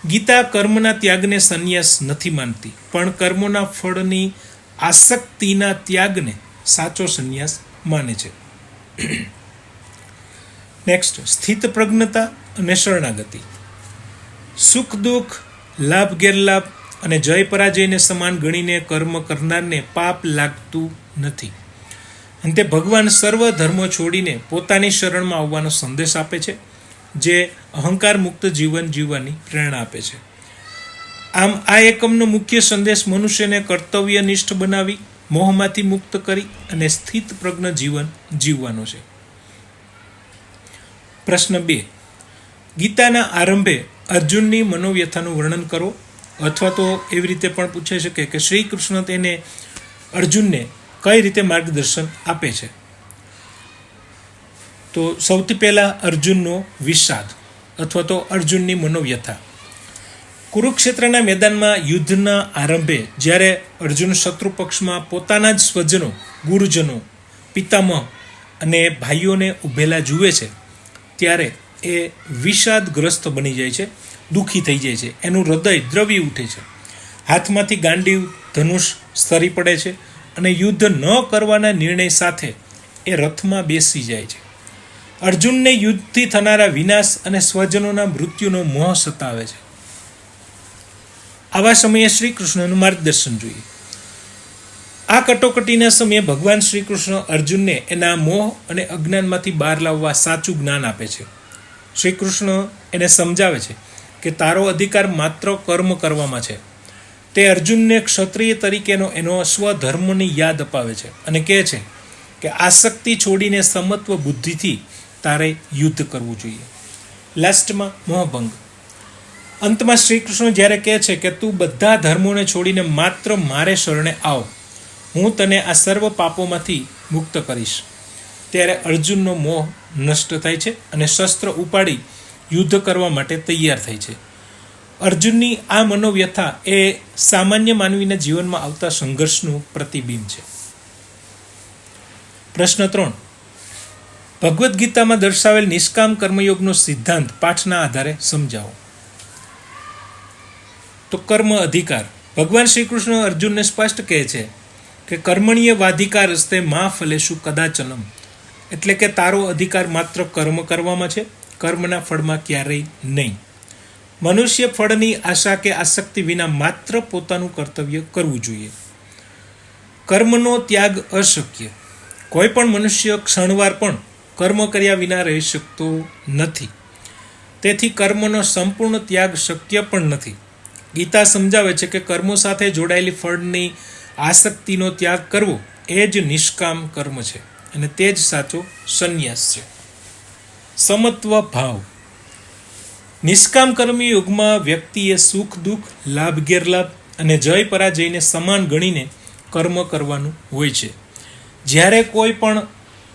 ગીતા કર્મના ત્યાગને સંન્યાસ નથી માનતી, પણ કર્મોના ફળની આસક્તિના ત્યાગને સાચો સંન્યાસ માને છે. નેક્સ્ટ, સ્થિત પ્રજ્ઞતા અને શરણાગતિ. સુખ દુઃખ, લાભ ગેરલાભ અને જય પરાજયને સમાન ગણીને કર્મ કરનારને પાપ લાગતું નથી. અને તે ભગવાન સર્વ ધર્મો છોડીને પોતાની શરણમાં આવવાનો સંદેશ આપે છે, જે અહંકાર મુક્ત જીવન જીવવાની પ્રેરણા આપે છે. આમ આ એકમનો મુખ્ય સંદેશ મનુષ્યને કર્તવ્યનિષ્ઠ બનાવી, મોહમાંથી મુક્ત કરી અને સ્થિત પ્રજ્ઞ જીવન જીવવાનો છે. પ્રશ્ન 2. ગીતાના આરંભે અર્જુનની મનોવ્યથાનું વર્ણન કરો, અથવા તો એવી રીતે પણ પૂછે છે કે શ્રી કૃષ્ણ તેને અર્જુનને કઈ રીતે માર્ગદર્શન આપે છે. તો સૌથી પહેલા અર્જુનનો વિષાદ અથવા તો અર્જુનની મનોવ્યથા. કુરુક્ષેત્રના મેદાનમાં યુદ્ધના આરંભે જ્યારે અર્જુન શત્રુ પક્ષમાં પોતાના જ સ્વજનો, ગુરુજનો, પિતામહ અને ભાઈઓને ઊભેલા જુએ છે, ત્યારે એ વિષાદગ્રસ્ત બની જાય છે, દુઃખી થઈ જાય છે, એનું હૃદય દ્રવી ઉઠે છે, હાથમાંથી ગાંડીવ, ધનુષ સરી પડે છે અને યુદ્ધ ન કરવાના નિર્ણય સાથે એ રથમાં બેસી જાય છે. અર્જુનને યુદ્ધથી થનારા વિનાશ અને સ્વજનોના મૃત્યુનો મોહ સતાવે છે. આવા સમયે શ્રી કૃષ્ણનું માર્ગદર્શન જોઈએ. આ કટોકટીના સમયે ભગવાન શ્રી કૃષ્ણ અર્જુનને એના મોહ અને અજ્ઞાનમાંથી બહાર લાવવા સાચું જ્ઞાન આપે છે. શ્રી કૃષ્ણ એને સમજાવે છે કે તારો અધિકાર માત્ર કર્મ કરવામાં છે. તે અર્જુનને ક્ષત્રિય તરીકેનો એનો સ્વધર્મની યાદ અપાવે છે અને કહે છે કે આસક્તિ છોડીને સમત્વ બુદ્ધિથી તારે યુદ્ધ કરવું જોઈએ. લાસ્ટમાં મોહભંગ. અંતમાં શ્રી કૃષ્ણ જ્યારે કહે છે કે તું બધા ધર્મોને છોડીને માત્ર મારે શરણે આવ, હું તને આ સર્વ પાપોમાંથી મુક્ત કરીશ, ત્યારે અર્જુનનો મોહ નષ્ટ થાય છે અને શસ્ત્ર ઉપાડી યુદ્ધ કરવા માટે તૈયાર થાય છે. અર્જુનની આ મનોવ્યથા એ સામાન્ય માનવીના જીવનમાં આવતા સંઘર્ષનું પ્રતિબિંબ છે. પ્રશ્ન 3. ભગવદ્ ગીતામાં દર્શાવેલ નિષ્કામ કર્મયોગનો સિદ્ધાંત પાઠના આધારે સમજાવો. તો કર્મ અધિકાર. ભગવાન શ્રી કૃષ્ણ અર્જુનને સ્પષ્ટ કહે છે કે કર્મણીય વાધિકાર હસ્તે મા ફલેશુ કદાચનમ, એટલે કે તારો અધિકાર માત્ર કર્મ કરવામાં છે, કર્મના ફળમાં ક્યારેય નહીં. મનુષ્ય ફળની આશા કે આસક્તિ વિના માત્ર પોતાનું કર્તવ્ય કરવું જોઈએ. કર્મનો ત્યાગ અશક્ય. કોઈ પણ મનુષ્ય ક્ષણવાર પણ કર્મ કર્યા વિના રહી શકતો નથી. તેથી કર્મનો સંપૂર્ણ ત્યાગ શક્ય પણ નથી. ગીતા સમજાવે છે કે કર્મો સાથે જોડાયેલી ફળની આસક્તિનો ત્યાગ કરવો એ જ નિષ્કામ કર્મ છે અને તે જ સાચો સંન્યાસ છે. સમત્વ ભાવ. નિષ્કામ કર્મી યુગમાં વ્યક્તિએ સુખ દુઃખ, લાભ ગેરલાભ અને જય પરાજયને સમાન ગણીને કર્મ કરવાનું હોય છે. જ્યારે કોઈ પણ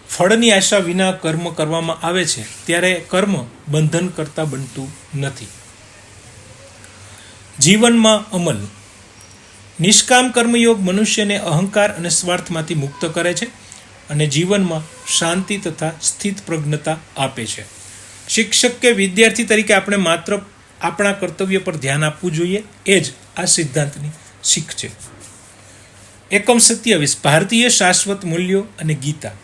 ફળની આશા વિના કર્મ કરવામાં આવે છે ત્યારે કર્મ બંધન કરતા બનતું નથી. જીવનમાં અમલ. નિષ્કામ કર્મયોગ મનુષ્યને અહંકાર અને સ્વાર્થમાંથી મુક્ત કરે છે અને જીવનમાં શાંતિ તથા સ્થિત પ્રજ્ઞતા આપે છે. શિક્ષક કે વિદ્યાર્થી તરીકે આપણે માત્ર આપણા કર્તવ્ય પર ધ્યાન આપવું જોઈએ, એ જ આ સિદ્ધાંતની શીખ છે. એકમ 27. ભારતીય શાશ્વત મૂલ્યો અને ગીતા.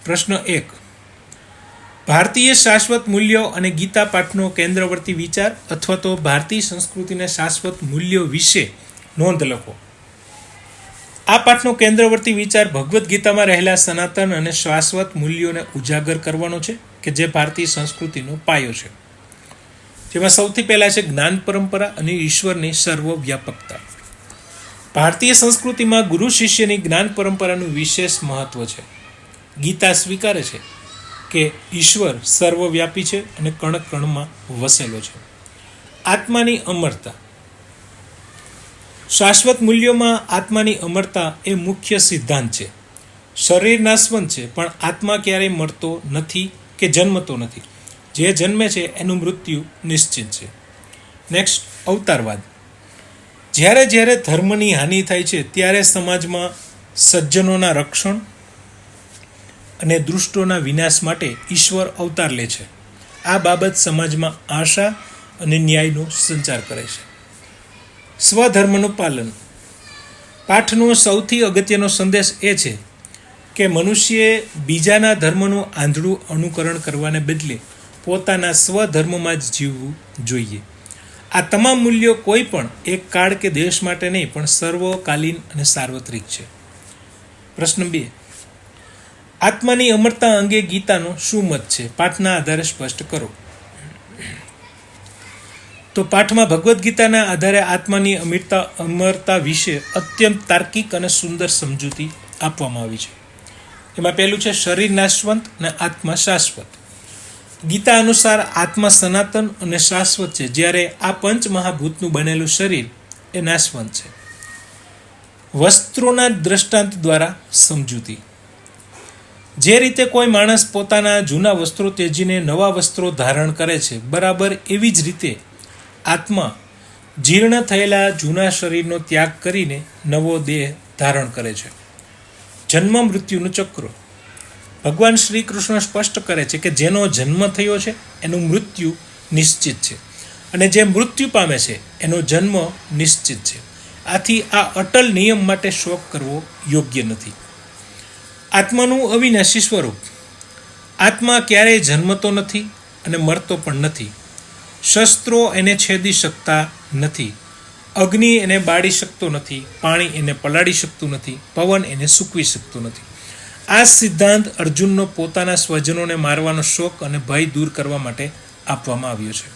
પ્રશ્ન 1. ભારતીય શાશ્વત મૂલ્યો અને ગીતા પાઠનો કેન્દ્રવર્તી વિચાર અથવા તો ભારતીય સંસ્કૃતિના શાશ્વત મૂલ્યો વિશે નોંધ લખો. આ પાઠનો કેન્દ્રવર્તી વિચાર ભગવદ્ ગીતામાં રહેલા સનાતન અને શાશ્વત મૂલ્યોને ઉજાગર કરવાનો છે કે જે ભારતીય સંસ્કૃતિનો પાયો છે. જેમાં સૌથી પહેલા છે જ્ઞાન પરંપરા અને ઈશ્વરની સર્વવ્યાપકતા. ભારતીય સંસ્કૃતિમાં ગુરુ શિષ્યની જ્ઞાન પરંપરાનું વિશેષ મહત્વ છે. ગીતા સ્વીકારે છે કે ઈશ્વર સર્વવ્યાપી છે અને કણ કણમાં વસેલો છે. આત્માની અમરતા. શાશ્વત મૂલ્યોમાં આત્માની અમરતા એ મુખ્ય સિદ્ધાંત છે. શરીર નાશવંત છે પણ આત્મા ક્યારેય મરતો નથી કે જન્મતો નથી. જે જન્મે છે એનું મૃત્યુ નિશ્ચિત છે. નેક્સ્ટ, અવતારવાદ. જ્યારે જ્યારે ધર્મની હાનિ થાય છે ત્યારે સમાજમાં સજ્જનોના રક્ષણ અને દુષ્ટોના વિનાશ માટે ઈશ્વર અવતાર લે છે. આ બાબત સમાજમાં આશા અને ન્યાયનો સંચાર કરે છે. સ્વધર્મનું પાલન. પાઠનો સૌથી અગત્યનો સંદેશ એ છે કે મનુષ્યએ બીજાના ધર્મનું આંધળું અનુકરણ કરવાને બદલે પોતાના સ્વધર્મમાં જ જીવવું જોઈએ. આ તમામ મૂલ્યો કોઈ પણ એક કાળ કે દેશ માટે નહીં પણ સર્વકાલીન અને સાર્વત્રિક છે. પ્રશ્ન 2. આત્માની અમરતા અંગે ગીતાનો શું મત છે? પાઠના આધારે સ્પષ્ટ કરો. તો પાઠમાં ભગવદ્ ગીતાના આધારે આત્માની અમરતા વિશે અત્યંત તાર્કિક અને સુંદર સમજૂતી આપવામાં આવી છે. એમાં પહેલું છે શરીર નાશવંત અને આત્મા શાશ્વત. ગીતા અનુસાર આત્મા સનાતન અને શાશ્વત છે, જ્યારે આ પંચ મહાભૂતનું બનેલું શરીર એ નાશવંત છે. વસ્ત્રોના દ્રષ્ટાંત દ્વારા સમજૂતી. જે રીતે કોઈ માણસ પોતાના જૂના વસ્ત્રો ત્યજીને નવા વસ્ત્રો ધારણ કરે છે, બરાબર એવી જ રીતે આત્મા જીર્ણ થયેલા જૂના શરીરનો ત્યાગ કરીને નવો દેહ ધારણ કરે છે. જન્મ મૃત્યુનું ચક્ર. ભગવાન શ્રી કૃષ્ણ સ્પષ્ટ કરે છે કે જેનો જન્મ થયો છે એનું મૃત્યુ નિશ્ચિત છે, અને જે મૃત્યુ પામે છે એનો જન્મ નિશ્ચિત છે. આથી આ અટલ નિયમ માટે શોક કરવો યોગ્ય નથી. આત્માનું અવિનાશી સ્વરૂપ. આત્મા ક્યારેય જન્મતો નથી અને મરતો પણ નથી. શસ્ત્રો એને છેદી શકતા નથી. અગ્નિ એને બાળી શકતો નથી. પાણી એને પલાળી શકતું નથી. પવન એને સૂકવી શકતો નથી. આ સિદ્ધાંત અર્જુનનો પોતાના સ્વજનોને મારવાનો શોક અને ભય દૂર કરવા માટે આપવામાં આવ્યો છે.